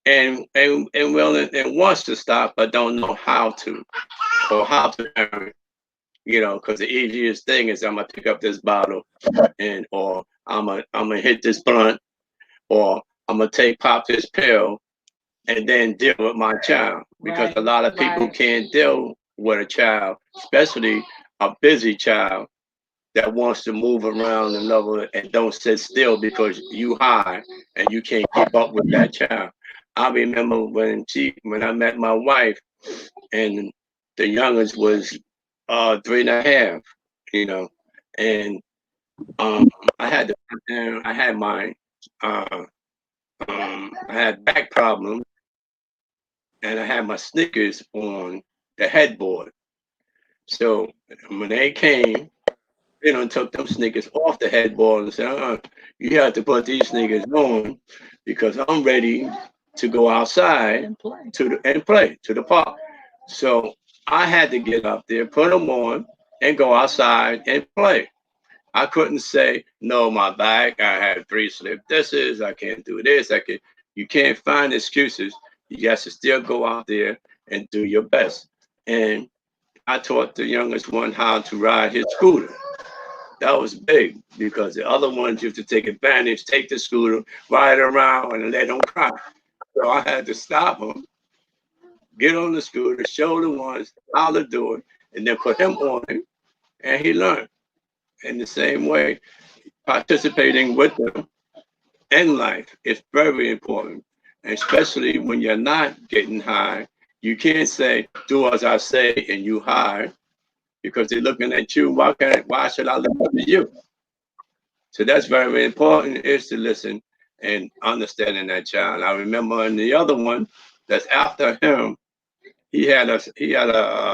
and wants to stop but don't know how to or how to parent. Because the easiest thing is I'm gonna pick up this bottle and or I'm gonna hit this blunt or I'm gonna pop this pill and then deal with my child because a Right. lot of people Right. can't deal with a child, especially a busy child that wants to move around and level and don't sit still because you high and you can't keep up with that child. I remember when I met my wife and the youngest was 3.5, you know, and um I had to I had my uh I had back problems and I had my sneakers on the headboard. So when they came, took them sneakers off the headboard and said, you have to put these sneakers on because I'm ready to go outside And play. and play to the park. So I had to get up there, put them on, and go outside and play. I couldn't say, no, my back, I had 3 slip discs, I can't do this, you can't find excuses. You got to still go out there and do your best. And I taught the youngest one how to ride his scooter. That was big because the other ones used to take advantage, take the scooter, ride around, and let them cry. So I had to stop him, get on the scooter, show the ones how to do it, and then put him on it, and he learned. In the same way, participating with them in life is very important, especially when you're not getting high. You can't say, "Do as I say," and you high because they're looking at you. Why should I listen to you? So that's very important is to listen and understanding that child. I remember in the other one that's after him, he had a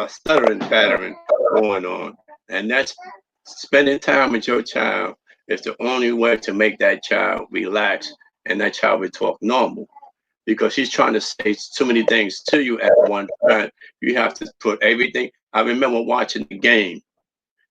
stuttering pattern going on, and that's spending time with your child is the only way to make that child relax and that child will talk normal because he's trying to say too many things to you at one time. You have to put everything. I remember watching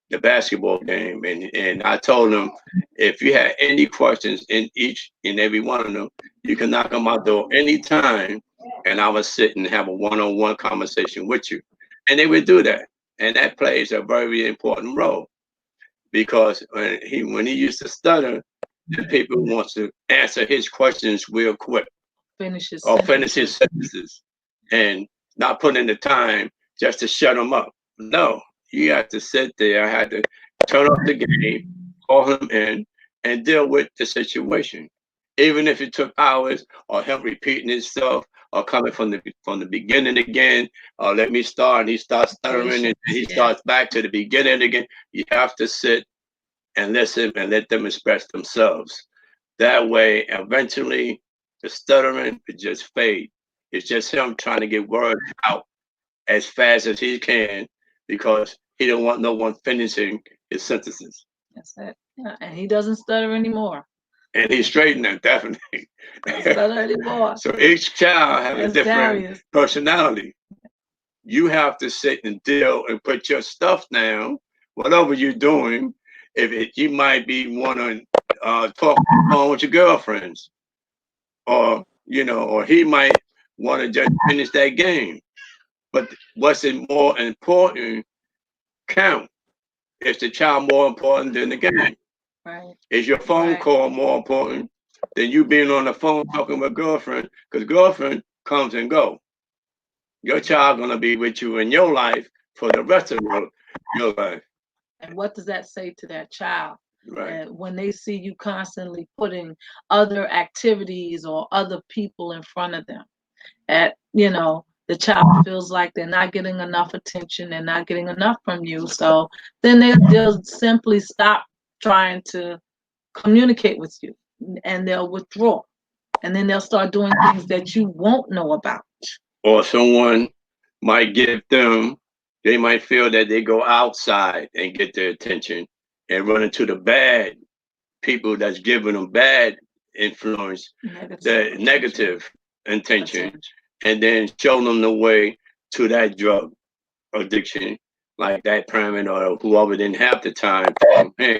the basketball game, and I told them if you had any questions in each and every one of them, you can knock on my door anytime, and I would sit and have a one-on-one conversation with you, and they would do that, and that plays a very important role because when he used to stutter, the people wants to answer his questions real quick Finish his or finish his sentences. sentences, and not putting in the time just to shut them up. No, you have to sit there. I had to turn off the game, call him in, and deal with the situation. Even if it took hours, or him repeating himself, or coming from the beginning again, or let me start, and he starts stuttering, and he starts back to the beginning again. You have to sit and listen and let them express themselves. That way, eventually, the stuttering would just fade. It's just him trying to get words out as fast as he can because he don't want no one finishing his sentences. That's it. Yeah, and he doesn't stutter anymore. And he's straightening, definitely. Stutter anymore. So each child has a different personality. You have to sit and deal and put your stuff down, whatever you're doing. You might be wanting talk on the phone with your girlfriends, or or he might want to just finish that game. But what's more important count? Is the child more important than the game? Right. Is your phone call more important than you being on the phone talking with girlfriend? Because girlfriend comes and go. Your child gonna be with you in your life for the rest of your life. And what does that say to that child? Right. When they see you constantly putting other activities or other people in front of them, the child feels like they're not getting enough attention, they're not getting enough from you. So then they'll simply stop trying to communicate with you, and they'll withdraw. And then they'll start doing things that you won't know about. Or someone might they might feel that they go outside and get their attention and run into the bad people that's giving them bad influence, the negative intention, and then show them the way to that drug addiction, like that parent or whoever didn't have the time. Hey,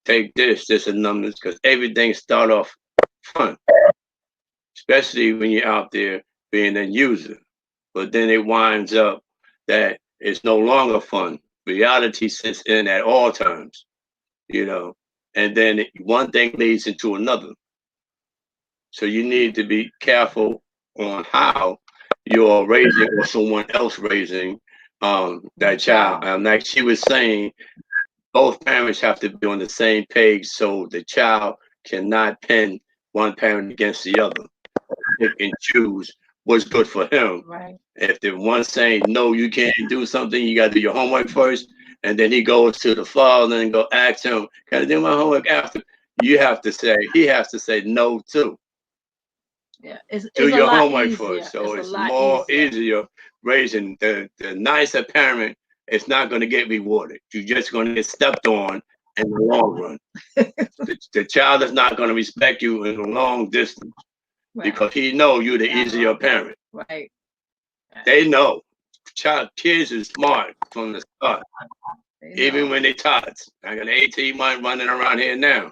take this and numbers, because everything start off fun, especially when you're out there being a user. But then it winds up that it's no longer fun. Reality sits in at all times, and then one thing leads into another. So you need to be careful on how you're raising or someone else raising that child. Like she was saying, both parents have to be on the same page so the child cannot pin one parent against the other. Pick and choose what's good for him. Right. If the one saying no, you can't do something, you got to do your homework first, and then he goes to the father and go ask him, "Can I do my homework after?" He has to say no too. Yeah, Do your homework first. So it's more easier raising the nicer parent. It's not going to get rewarded. You're just going to get stepped on in the long run. The child is not going to respect you in the long distance because he know you're the easier parent. Right. They know. Kids is smart from the start. Even when they tots. I got an 18-month running around here now.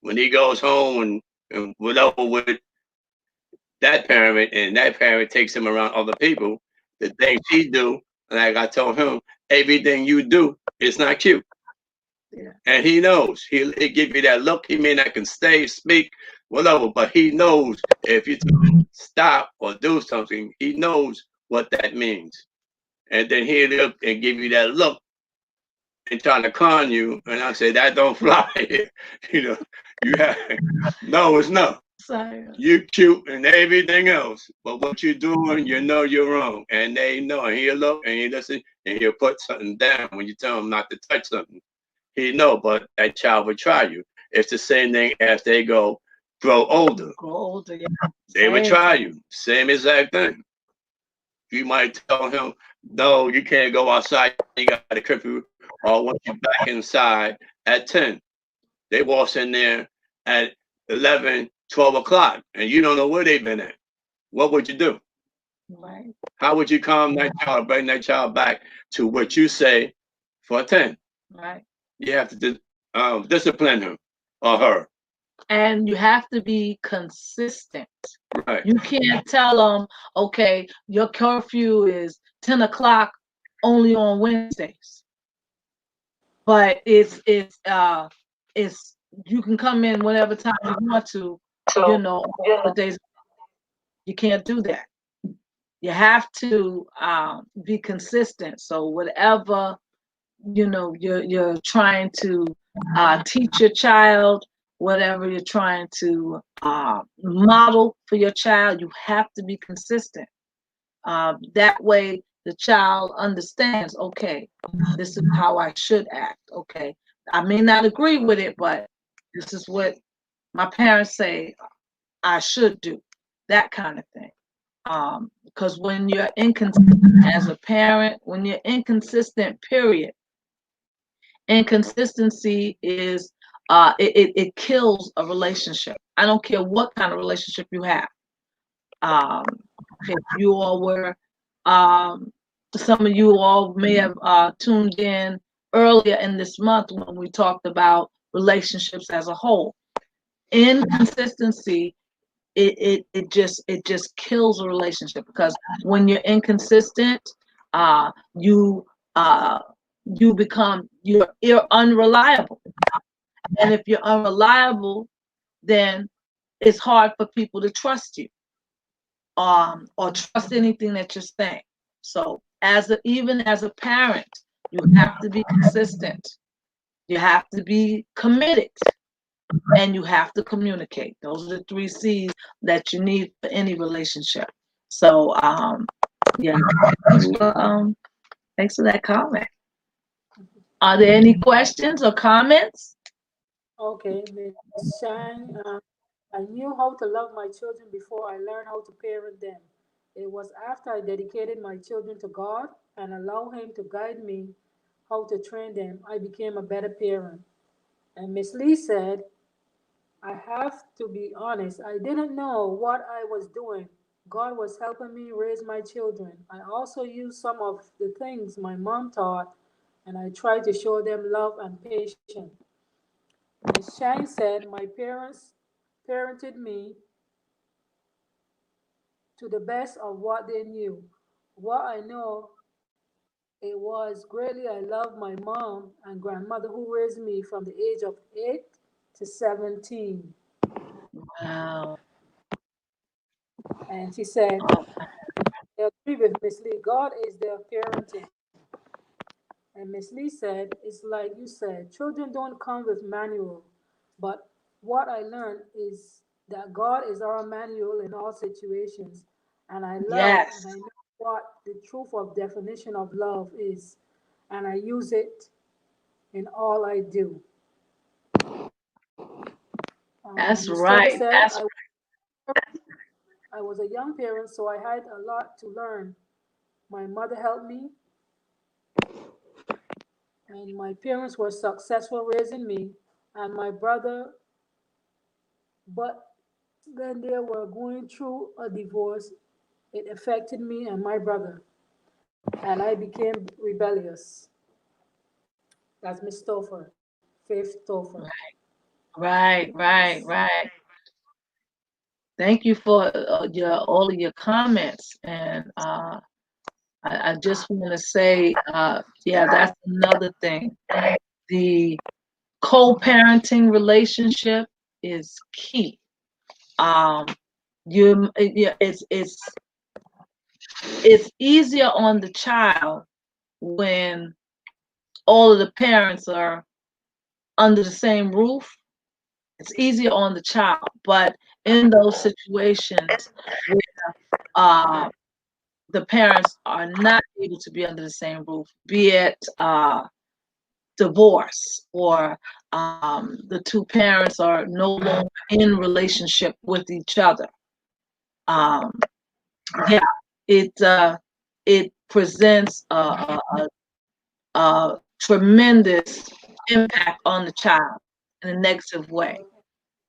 When he goes home and whatever with that parent, and that parent takes him around other people, the things he do, like I told him, everything you do is not cute. Yeah. And he knows. He'll give you that look. He may not can stay, speak, whatever, but he knows if you stop or do something, he knows what that means. And then he'll look and give you that look and trying to con you. And I say, that don't fly here. You have, no, it's no. You cute and everything else, but what you're doing, you're wrong, and they know. And he'll look and he listen, and he'll put something down when you tell him not to touch something. He know, but that child will try you. It's the same thing as they grow older. Yeah. They will try you. Same exact thing. You might tell him, no, you can't go outside. You got a curfew, or once you're back inside at 10. They walk in there at 11, 12 o'clock, and you don't know where they've been at. What would you do? Right. How would you calm that child, bring that child back to what you say for 10? Right. You have to discipline him or her. And you have to be consistent. Right. You can't tell them, okay, your curfew is 10 o'clock only on Wednesdays. But it's you can come in whenever time you want to, the days. You can't do that. You have to be consistent. So whatever you're trying to teach your child, whatever you're trying to model for your child, you have to be consistent. That way, the child understands. Okay, this is how I should act. Okay, I may not agree with it, but this is what my parents say I should do. That kind of thing. Because when you're inconsistent as a parent, when you're inconsistent, period, inconsistency is it kills a relationship. I don't care what kind of relationship you have. Um, if you all were, um, some of you all may have tuned in earlier in this month when we talked about relationships as a whole. Inconsistency, it just kills a relationship, because when you're inconsistent, uh, you uh, you're unreliable, and if you're unreliable, then it's hard for people to trust you, or trust anything that you're saying. So even as a parent, you have to be consistent. You have to be committed, and you have to communicate. Those are the 3 C's that you need for any relationship. So yeah, thanks for that comment. Are there any questions or comments? Okay, Miss Shine. I knew how to love my children before I learned how to parent them. It was after I dedicated my children to God and allowed Him to guide me how to train them, I became a better parent. And Miss Lee said, I have to be honest, I didn't know what I was doing. God was helping me raise my children. I also used some of the things my mom taught, and I tried to show them love and patience. Miss Shine said, my parents parented me to the best of what they knew. What I know, it was greatly I love my mom and grandmother who raised me from the age of 8 to 17. Wow. And she said, I agree with Miss Lee. God is their parenting. And Miss Lee said, it's like you said, children don't come with manual. But what I learned is that God is our manual in all situations. And I love and I Yes, know what the truth of definition of love is. And I use it in all I do. that's Miss Topher right. said, I was a young parent, so I had a lot to learn. My mother helped me, and my parents were successful raising me and my brother, but when they were going through a divorce, it affected me and my brother, and I became rebellious. That's Miss Topher, Faith Topher. Right, right, right. Thank you for your all of your comments, and I just want to say, yeah, that's another thing. The co-parenting relationship is key. Um, yeah, it's easier on the child when all of the parents are under the same roof. It's easier on the child, but in those situations where uh, the parents are not able to be under the same roof, be it divorce, or the two parents are no longer in relationship with each other. Um, yeah, it presents a tremendous impact on the child in a negative way.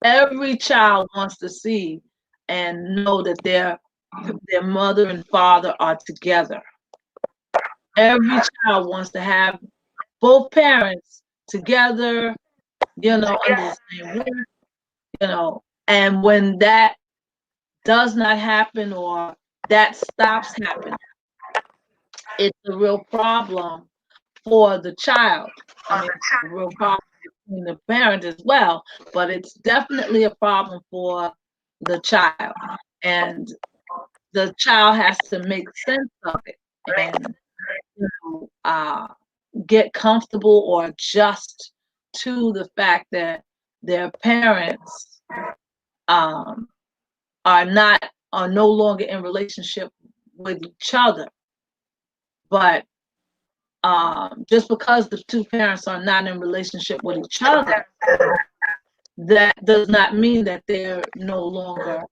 Every child wants to see and know that their mother and father are together. Every child wants to have both parents together, under the same roof, and when that does not happen, or that stops happening, it's a real problem for the child. I mean, it's a real problem between the parent as well, but it's definitely a problem for the child. And the child has to make sense of it and you know, get comfortable or adjust to the fact that their parents um, are no longer in relationship with each other. But just because the two parents are not in relationship with each other, that does not mean that they're no longer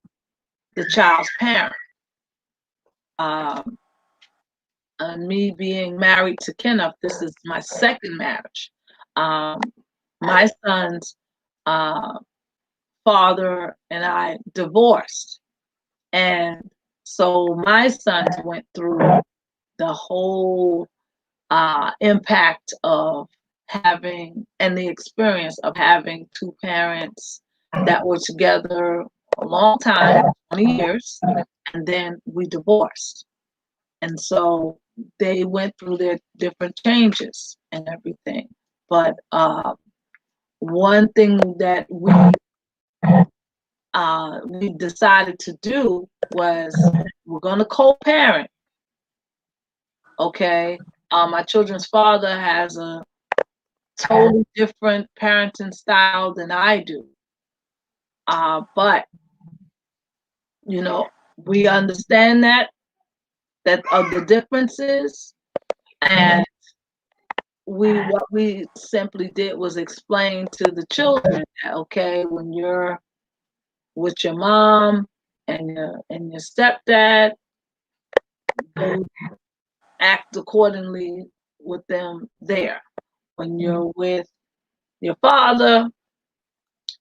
the child's parent. And me being married to Kenneth, this is my second marriage. My son's uh, father and I divorced. And so my sons went through the whole impact of having and the experience of having two parents that were together a long time, 20 years, and then we divorced. And so they went through their different changes and everything. But one thing that we decided to do was we're going to co-parent. Okay. My children's father has a totally different parenting style than I do. But you know, we understand that of the differences, and what we simply did was explain to the children that, okay, when you're with your mom and your stepdad, you act accordingly with them there. When you're with your father,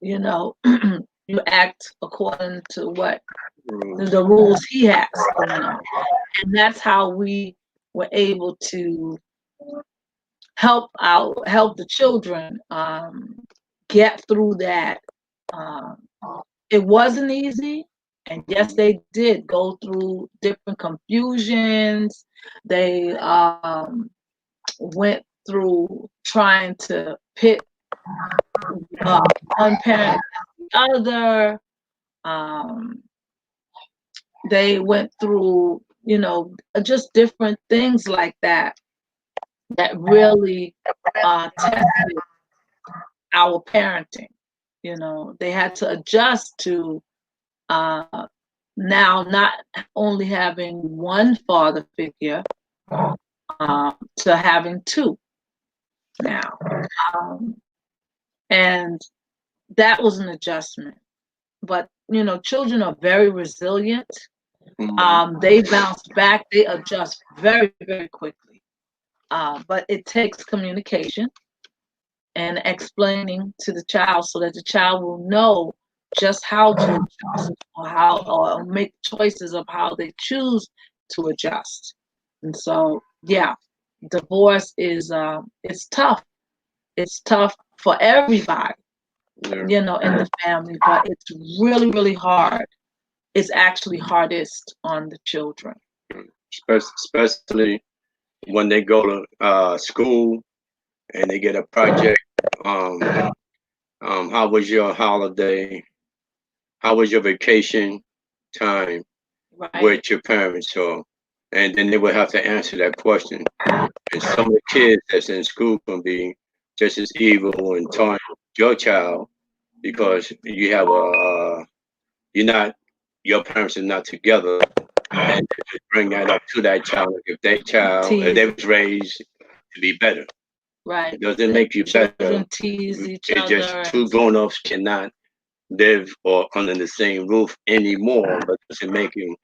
you know, you act according to what the rules he has going on. And that's how we were able to help the children get through that. It wasn't easy, and yes, they did go through different confusions. They went through trying to pit one parent against the other. They went through, you know, just different things like that really tested our parenting. You know, they had to adjust to now not only having one father figure to having two now. And that was an adjustment. But, you know, children are very resilient. They bounce back, they adjust very, very quickly. But it takes communication and explaining to the child so that the child will know just how to adjust or make choices of how they choose to adjust. And so, yeah, divorce is it's tough. It's tough for everybody, you know, in the family, but it's really, really hard. It's actually hardest on the children. Especially when they go to school and they get a project. How was your holiday? How was your vacation time with your parents? And then they would have to answer that question. And some of the kids that's in school can be just as evil and taunting your child because your parents are not together, and just bring that up to that child. If they was raised to be better, right? It doesn't make you better. Tease each It's other. just two grown-ups cannot live or under the same roof anymore, but doesn't make you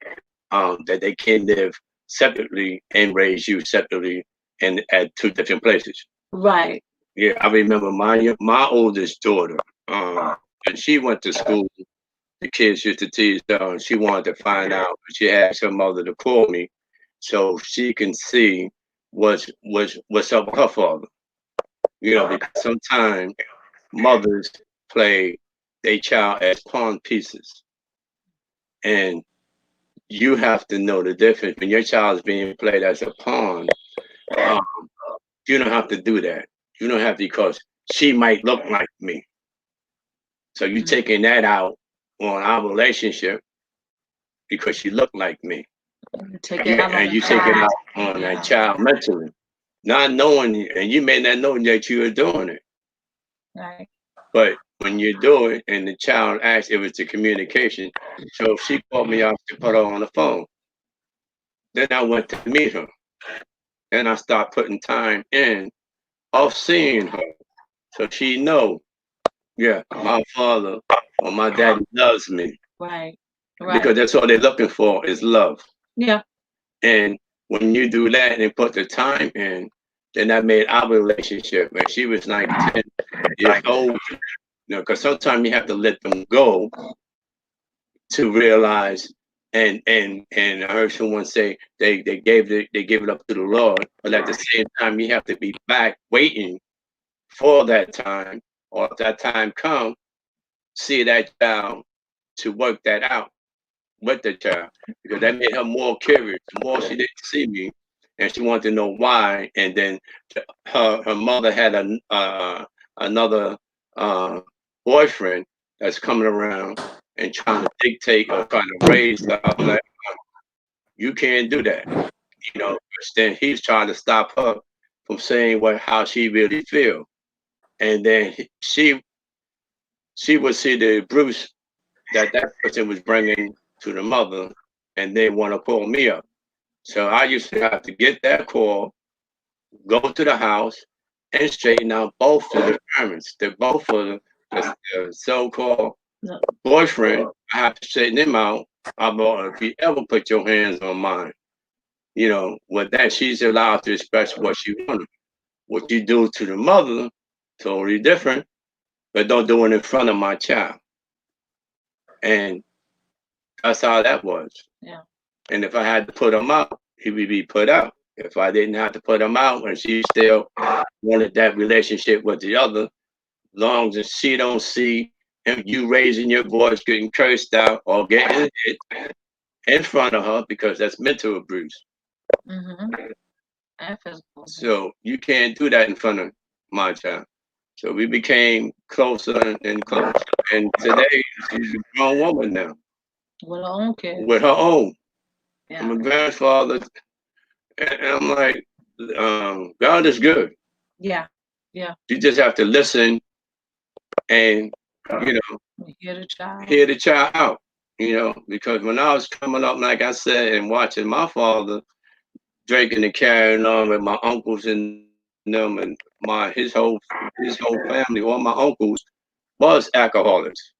that they can live separately and raise you separately and at two different places. Right. Yeah, I remember my oldest daughter. And she went to school. The kids used to tease her, and she wanted to find out. She asked her mother to call me, so she can see what's up with her father. You know, because sometimes mothers play their child as pawn pieces, and you have to know the difference when your child is being played as a pawn. Um, you don't have to do that. You don't have to because she might look like me. So you taking that out on our relationship, because she looked like me. Take it out on And the you take it child. out on that child mentally, not knowing, and you may not know that you were doing it. Right. But when you do it, and the child asks, it was the communication. So if she called me up to put her on the phone, then I went to meet her, and I start putting time in of seeing her, so she know, yeah, my father or my daddy loves me, Right. because Right. that's all they're looking for is love. Yeah. And when you do that and put the time in, then that made our relationship. And she was like 10 years old, because sometimes you have to let them go to realize. And I heard someone say they give it up to the Lord, but at the same time you have to be back waiting for that time, or if that time comes, see that child to work that out with the child, because that made her more curious. The more she didn't see me, and she wanted to know why. And then her mother had another uh, boyfriend that's coming around and trying to dictate or trying to raise her. I'm like, you can't do that, 'cause then he's trying to stop her from saying how she really feel. And then she would see the Bruce that person was bringing to the mother, and they want to call me up. So I used to have to get that call, go to the house, and straighten out both of the parents, both of the so-called No. boyfriend. I have to straighten them out about, if you ever put your hands on mine, with that, she's allowed to express what she wanted. What you do to the mother, totally different, but don't do it in front of my child. And that's how that was. Yeah. And if I had to put him out, he would be put out. If I didn't have to put him out and she still wanted that relationship with the other, long as she don't see him, you raising your voice, getting cursed out, or getting hit in front of her, because that's mental abuse. Mm-hmm. And physical. So you can't do that in front of my child. So we became closer and closer. And today she's a grown woman now With her own kids. with her own. I'm Yeah. a grandfather, and I'm like, God is good. Yeah. Yeah. You just have to listen and, you know, Hear the child. hear the child out. Because when I was coming up, like I said, and watching my father drinking and carrying on with my uncles and them, and his whole family, all my uncles was alcoholics.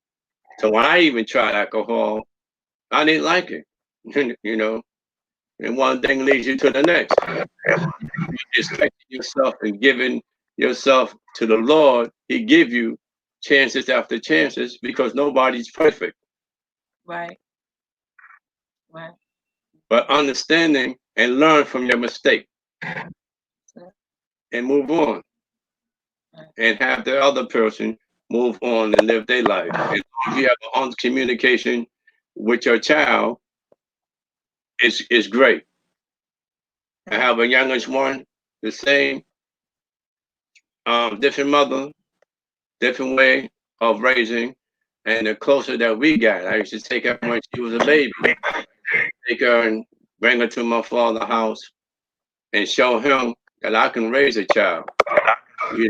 So when I even tried alcohol, I didn't like it. you know, and one thing leads you to the next. Expecting yourself and giving yourself to the Lord, He give you chances after chances, because nobody's perfect. Right. Right. But understanding and learn from your mistake and move on, Right. and have the other person move on and live their life. As long as you have an honest communication with your child, is great. I have a youngest one, the same, different mother, different way of raising. And the closer that we got, I used to take her when she was a baby, take her and bring her to my father's house and show him that I can raise a child. You know,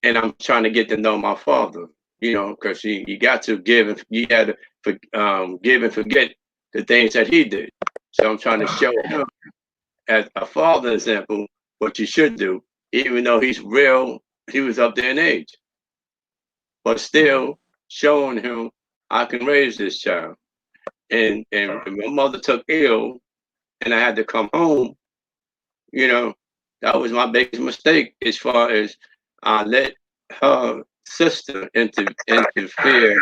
and I'm trying to get to know my father, because you got to give, and you got to give and forget the things that he did. So I'm trying to show him, as a father example, what you should do, even though he was up there in age, but still showing him I can raise this child. And my mother took ill, and I had to come home. You know, that was my biggest mistake, as far as I let her sister interfere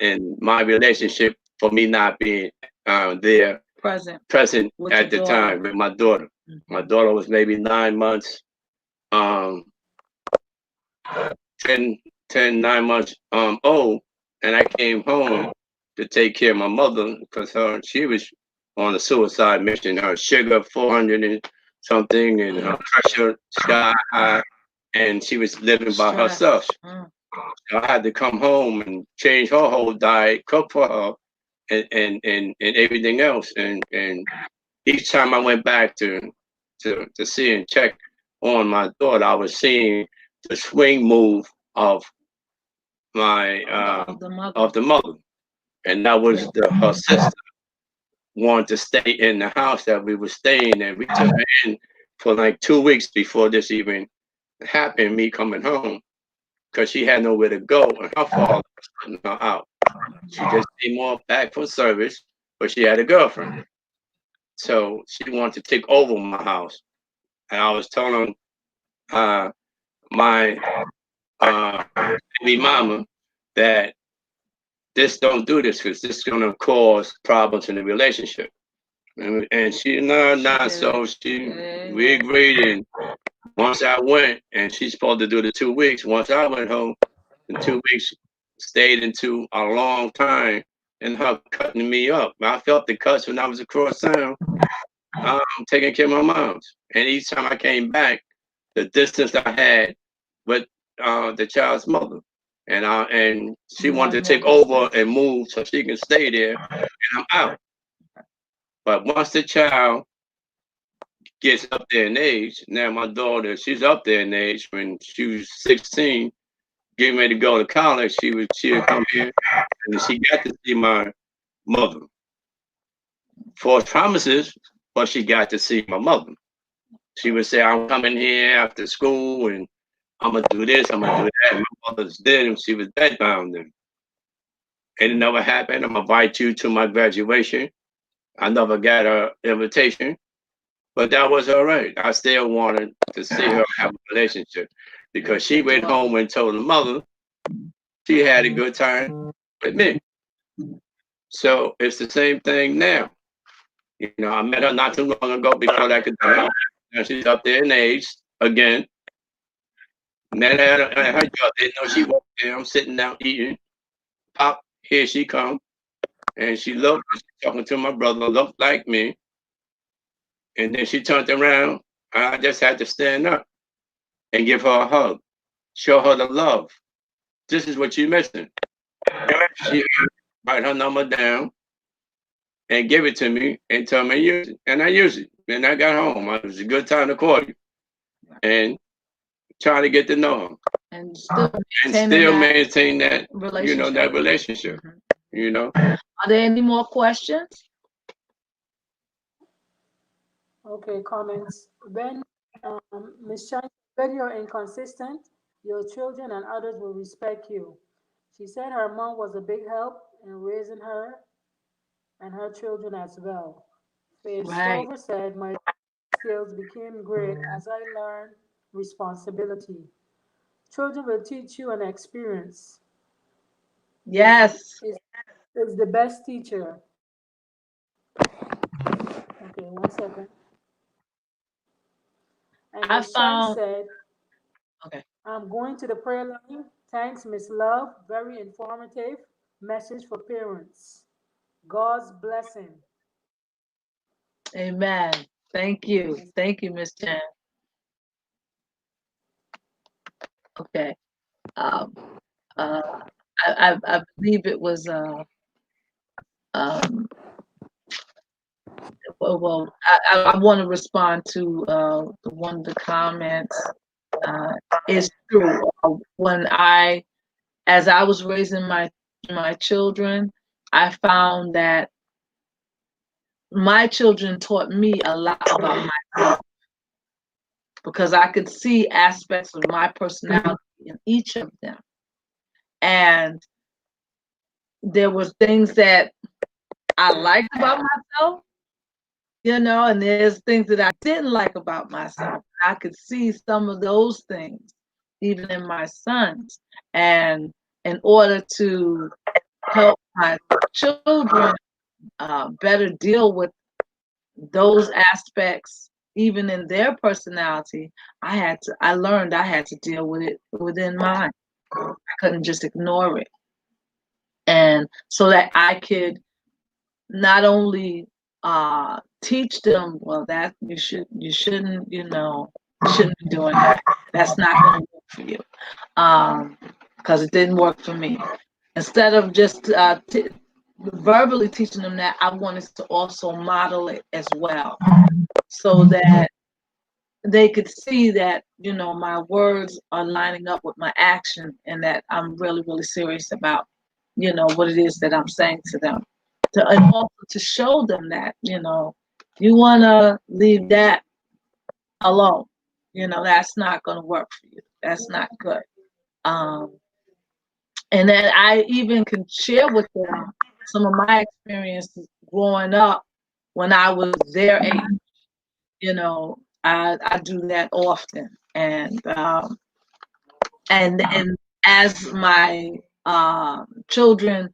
in my relationship, for me not being there present With your at the daughter. time with my daughter. My daughter was maybe 9 months, um, 10, 9 months old, and I came home to take care of my mother, because she was on a suicide mission. Her sugar 400 and something, and her pressure sky high, and she was living by herself. Mm. So I had to come home and change her whole diet, cook for her, and everything else. And each time I went back to see and check on my daughter, I was seeing the swing move of my of the mother, and that was her sister wanted to stay in the house that we were staying in. We took her in for like 2 weeks before this even happened. Me coming home because she had nowhere to go, and her father was putting her out. She just came off back from service, but she had a girlfriend, so she wanted to take over my house. And I was telling my baby mama that this don't do this because this is gonna cause problems in the relationship. And she nah. So we agreed, and once I went, and she's supposed to do the 2 weeks. Once I went home, the 2 weeks stayed into a long time, and her cutting me up. I felt the cuts when I was across town, taking care of my mom's. And each time I came back, the distance I had with the child's mother, and she wanted to take over and move so she can stay there, and I'm out. But once the child gets up there in age, now my daughter, she's up there in age. When she was 16, getting ready to go to college, she'd come here, and she got to see my mother. False promises, but she got to see my mother. She would say, "I'm coming here after school, and I'm gonna do this, I'm gonna do that." My mother's dead, and she was bedbound. And it never happened. I'm gonna invite you to my graduation. I never got an invitation, but that was all right. I still wanted to see her have a relationship because she went home and told her mother she had a good time with me. So it's the same thing now. I met her not too long ago before that could die. Now she's up there in age again. Met her at her job. Didn't know she walked there. I'm sitting down eating. Pop, here she come. And she looked, she's talking to my brother, looked like me. And then she turned around. I just had to stand up and give her a hug, show her the love. This is what you're missing. She write her number down and give it to me and tell me to use it. And I use it. And I got home. It was a good time to call you. And trying to get to know her. And still maintain that relationship. That relationship. Are there any more questions? Okay, comments. Miss Chan, when you're inconsistent, your children and others will respect you. She said her mom was a big help in raising her and her children as well. Faith Right. Stover said, my skills became great as I learned responsibility. Children will teach you an experience. Yes. Is the best teacher. Okay, 1 second. And I Miss Chang found said, okay. I'm going to the prayer line. Thanks, Miss Love. Very informative message for parents. God's blessing. Amen. Thank you. Thank you, Miss Jen. Okay. Um, I believe it was well, I want to respond to one of the comments. It's true. As I was raising my children, I found that my children taught me a lot about myself because I could see aspects of my personality in each of them. And there were things that I liked about myself, and there's things that I didn't like about myself. I could see some of those things even in my sons. And in order to help my children better deal with those aspects, even in their personality, I learned I had to deal with it within mine. I couldn't just ignore it. And so that I could not only teach them, well, that you shouldn't, you shouldn't be doing that. That's not going to work for you. Because it didn't work for me. Instead of just verbally teaching them that, I wanted to also model it as well, so that they could see that, my words are lining up with my action, and that I'm really, really serious about, what it is that I'm saying to them. And also to show them that, you want to leave that alone. That's not going to work for you. That's not good. Um, and then I even can share with them some of my experiences growing up when I was their age. I do that often, and as my children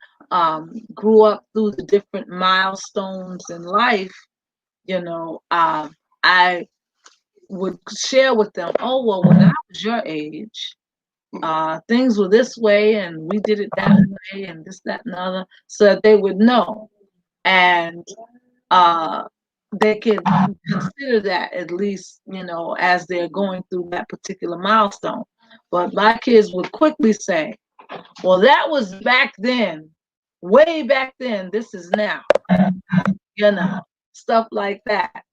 grew up through the different milestones in life, I would share with them, oh, well, when I was your age, things were this way, and we did it that way, and this, that, and the other, so that they would know. And they could consider that, at least, as they're going through that particular milestone. But my kids would quickly say, well, that was back then, way back then, this is now, stuff like that.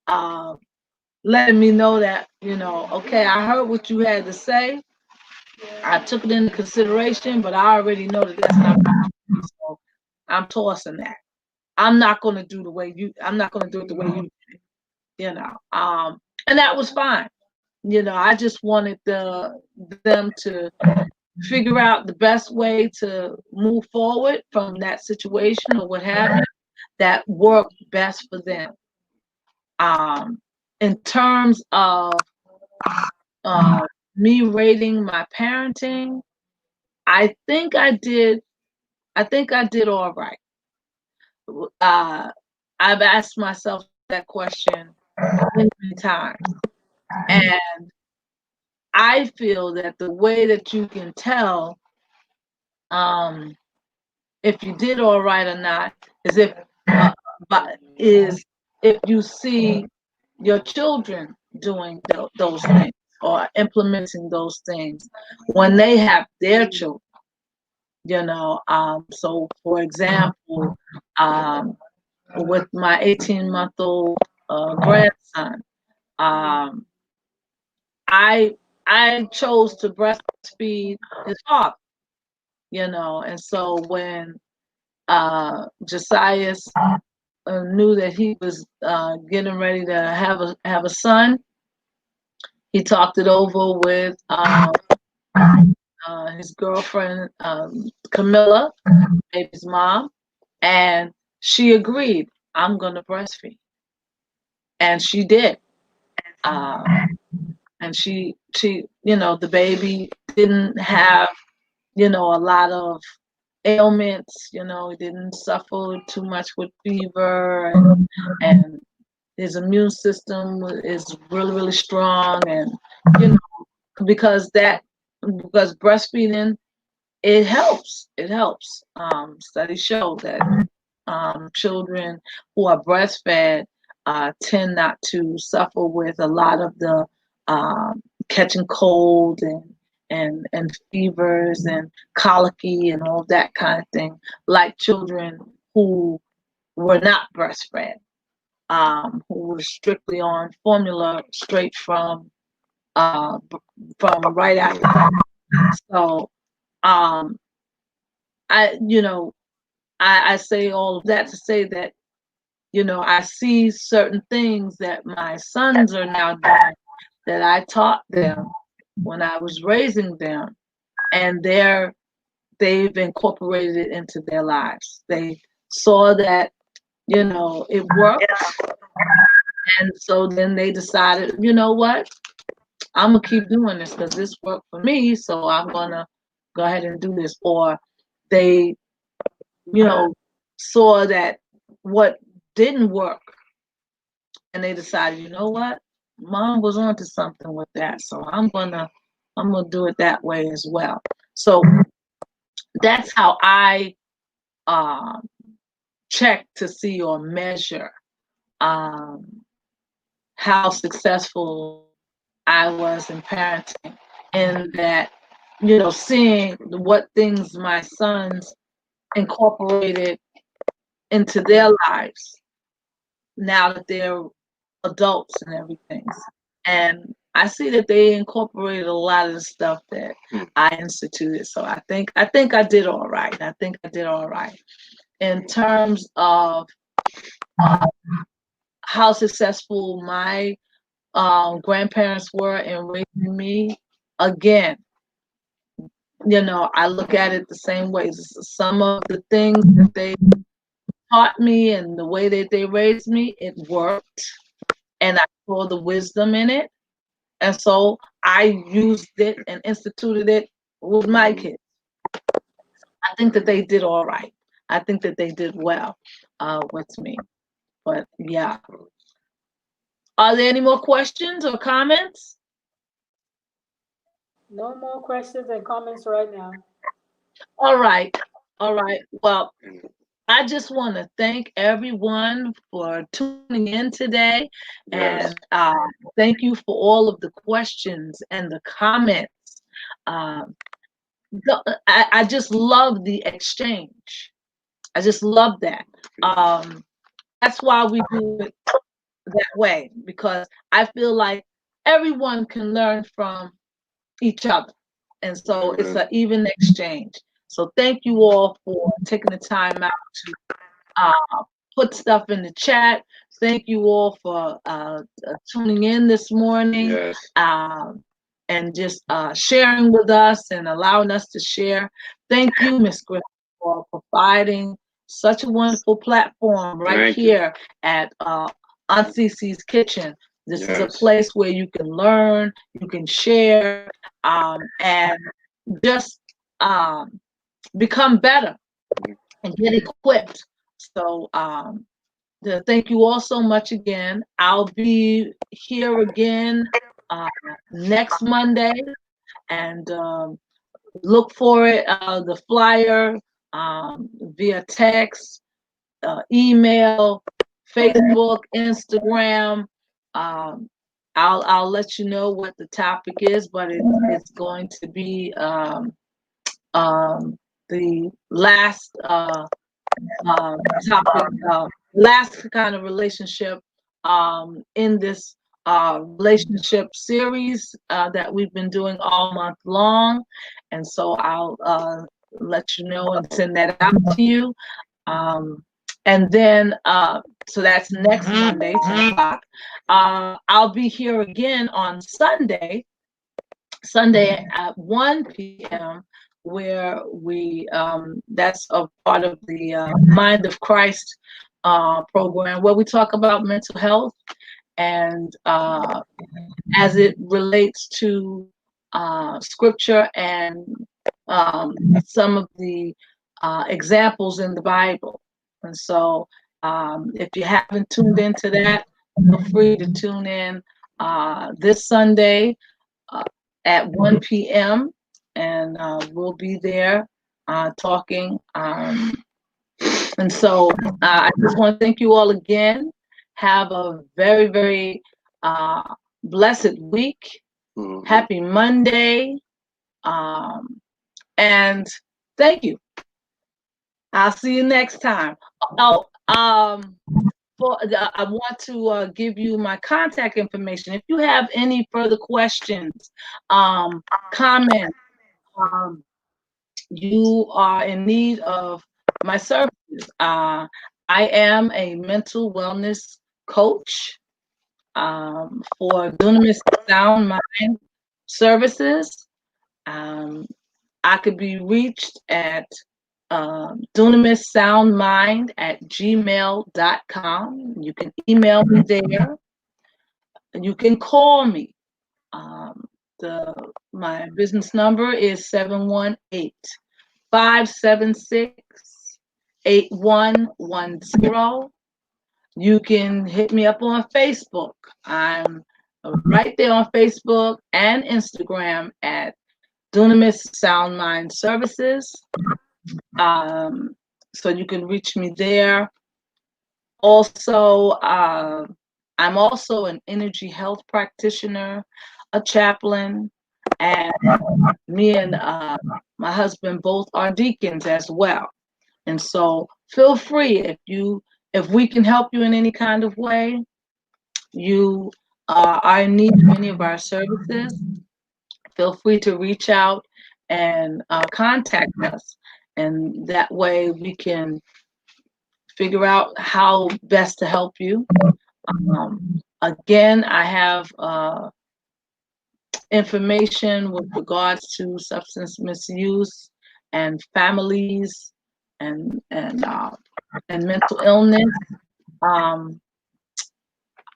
Um, Letting me know that, okay, I heard what you had to say. I took it into consideration, but I already know that that's not me, so I'm tossing that. I'm not going to do I'm not going to do it the way you did, and that was fine. I just wanted them to figure out the best way to move forward from that situation or what have you that worked best for them. In terms of me rating my parenting, I think I did. I think I did all right. I've asked myself that question many, many times, and I feel that the way that you can tell if you did all right or not is if you see your children doing those things or implementing those things when they have their children. So for example, with my 18-month-old grandson, um, I chose to breastfeed his father, and so when Josias knew that he was getting ready to have a son, he talked it over with his girlfriend, Camilla, baby's mom, and she agreed, I'm going to breastfeed. And she did. And she, the baby didn't have, a lot of ailments, he didn't suffer too much with fever, and his immune system is really, really strong. And, because breastfeeding, it helps. Studies show that children who are breastfed tend not to suffer with a lot of the catching cold and fevers and colicky and all that kind of thing, like children who were not breastfed, who were strictly on formula straight from right after. So I say all of that to say that, I see certain things that my sons are now doing that I taught them when I was raising them, and they've incorporated it into their lives. They saw that, it worked, and so then they decided, you know what, I'm gonna keep doing this because this worked for me, so I'm gonna go ahead and do this. Or they, saw that what didn't work, and they decided, you know what, mom was onto something with that, so I'm gonna do it that way as well. So that's how I check to see or measure how successful I was in parenting, and that, seeing what things my sons incorporated into their lives now that they're adults and everything. And I see that they incorporated a lot of the stuff that I instituted. So I think I did all right. I think I did all right in terms of how successful my grandparents were in raising me. Again, I look at it the same way. Some of the things that they taught me and the way that they raised me, it worked, and I saw the wisdom in it. And so I used it and instituted it with my kids. I think that they did all right. I think that they did well with me. But yeah. Are there any more questions or comments? No more questions and comments right now. All right. All right. Well, I just want to thank everyone for tuning in today. Yes. And thank you for all of the questions and the comments. Um, I just love the exchange. I just love that. That's why we do it that way, because I feel like everyone can learn from each other. And so it's an even exchange. So thank you all for taking the time out to put stuff in the chat. Thank you all for tuning in this morning. Yes. And just sharing with us and allowing us to share. Thank you, Miss Griffin, for providing such a wonderful platform right here at Aunt Cece's Kitchen. This is a place where you can learn, you can share, and just become better and get equipped. So thank you all so much again. I'll be here again next Monday, and look for it, the flyer via text, email, Facebook, Instagram. I'll let you know what the topic is, but it's going to be the last topic, last kind of relationship in this relationship series that we've been doing all month long. And so I'll let you know and send that out to you. And then, so that's next Monday, 10 o'clock. I'll be here again on Sunday at 1 p.m., where we that's a part of the Mind of Christ program, where we talk about mental health and as it relates to scripture and some of the examples in the Bible. And so if you haven't tuned into that, feel free to tune in this Sunday at 1 p.m. and we'll be there talking. And so I just want to thank you all again. Have a very, very blessed week. Happy Monday. And thank you. I'll see you next time. Oh, I want to give you my contact information. If you have any further questions, comments, you are in need of my services. I am a mental wellness coach for Dunamis Sound Mind Services. I could be reached at dunamissoundmind@gmail.com. You can email me there. You can call me. My business number is 718-576-8110. You can hit me up on Facebook. I'm right there on Facebook and Instagram at Dunamis Sound Mind Services. So you can reach me there. Also, I'm also an energy health practitioner, a chaplain, and me and my husband both are deacons as well. And so feel free. If we can help you in any kind of way, you are in need of any of our services, feel free to reach out and contact us. And that way we can figure out how best to help you. Again, I have information with regards to substance misuse and families and mental illness. Um,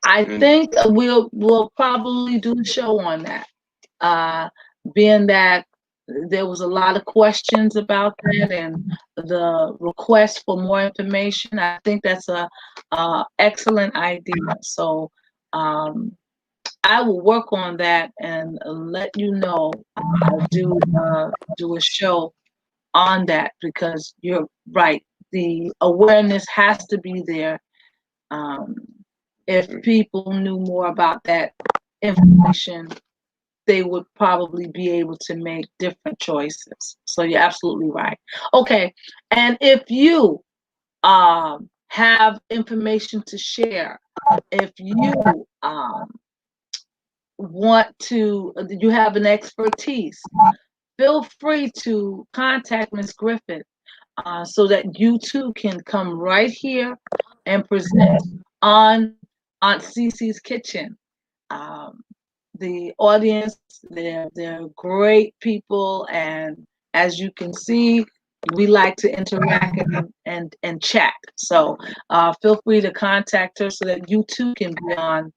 I think we'll probably do a show on that. Uh, Being that there was a lot of questions about that and the request for more information, I think that's a excellent idea. So um, I will work on that and let you know. I'll do a show on that because you're right. The awareness has to be there. Um, if people knew more about that information, they would probably be able to make different choices. So you're absolutely right. Okay, and if you have information to share, if you want to, you have an expertise, feel free to contact Ms. Griffith so that you too can come right here and present on Aunt Cece's Kitchen. Um, the audience, they're great people, and as you can see, we like to interact and chat. So feel free to contact her so that you too can be on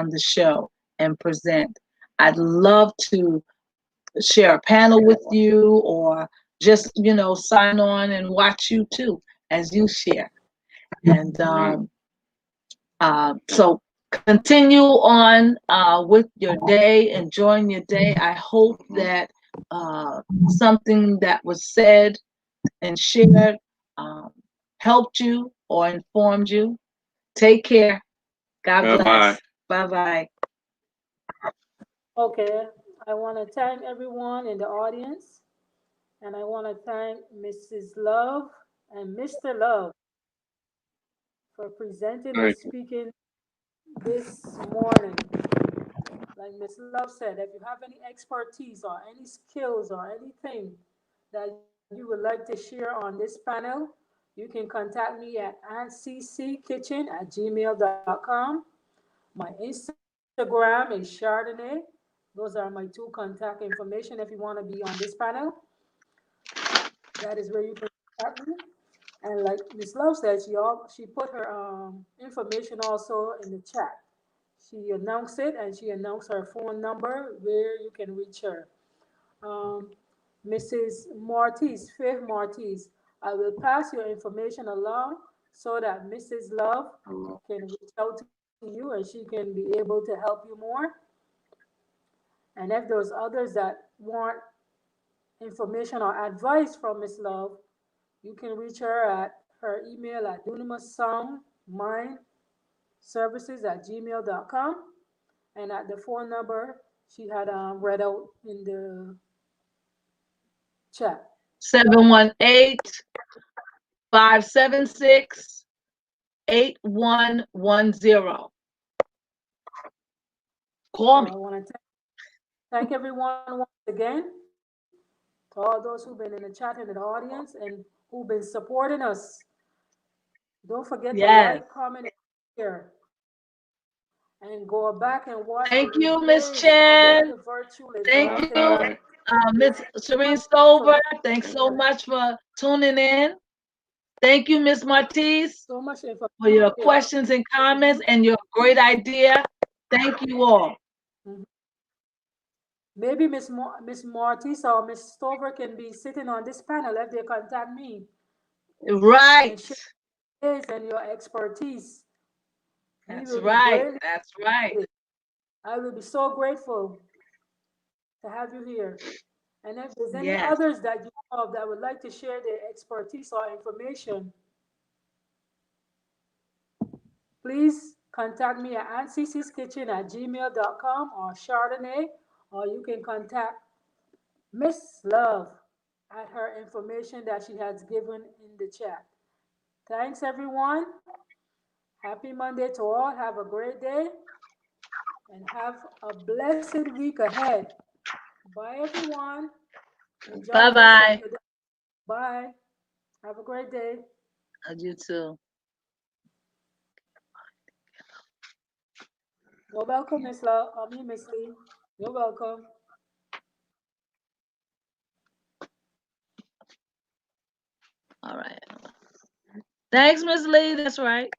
the show and present. I'd love to share a panel with you or just sign on and watch you too as you share. And so continue on with your day, enjoying your day. I hope that something that was said and shared um, helped you or informed you. Take care. God Bye bye. bless. Bye bye. Okay, I want to thank everyone in the audience, and I want to thank Mrs. Love and Mr. Love for presenting and Thank you. speaking this morning. Like Miss Love said, if you have any expertise or any skills or anything that you would like to share on this panel, you can contact me at aunccitchen@gmail.com. My Instagram is Chardonnay. Those are my two contact information if you want to be on this panel. That is where you can contact me. And like Miss Love said, she put her information also in the chat. She announced it and she announced her phone number where you can reach her. Um, Mrs. Martis, Faith Martis, I will pass your information along so that Mrs. Love can reach out to you and she can be able to help you more. And if there's others that want information or advice from Miss Love, you can reach her at her email at dunamasongmindservices@gmail.com and at the phone number she had read out in the chat. 718-576-8110. Call So me. I want to thank everyone once again, to all those who've been in the chat and in the audience and who've been supporting us. Don't forget to like, Yes. comment, and share. And go back and watch the Thank you, replays Miss of this Chen. virtual Thank interactive you, live. There's Miss so much Shireen information Stover. Thanks so here. much for tuning in. Thank you, Miss Martise, So much for information your here. questions and comments and your great idea. Thank you all. Mhm. Maybe Miss Mortis or Miss Stover can be sitting on this panel if they contact me Right. and share your and your expertise. We That's will be right. greatly That's right. appreciated. I will be so grateful to have you here. And if there's any Yes. others that you know of that would like to share their expertise or information, please contact me at aunccitchen@gmail.com or Chardonnay, or you can contact Miss Love at her information that she has given in the chat. Thanks, everyone. Happy Monday to all. Have a great day and have a blessed week ahead. Bye, everyone. Enjoy Bye the rest of bye. your day. Bye. Have a great day. You too. You're welcome, Miss Lee. You're welcome. All right. Thanks, Miss Lee. That's right.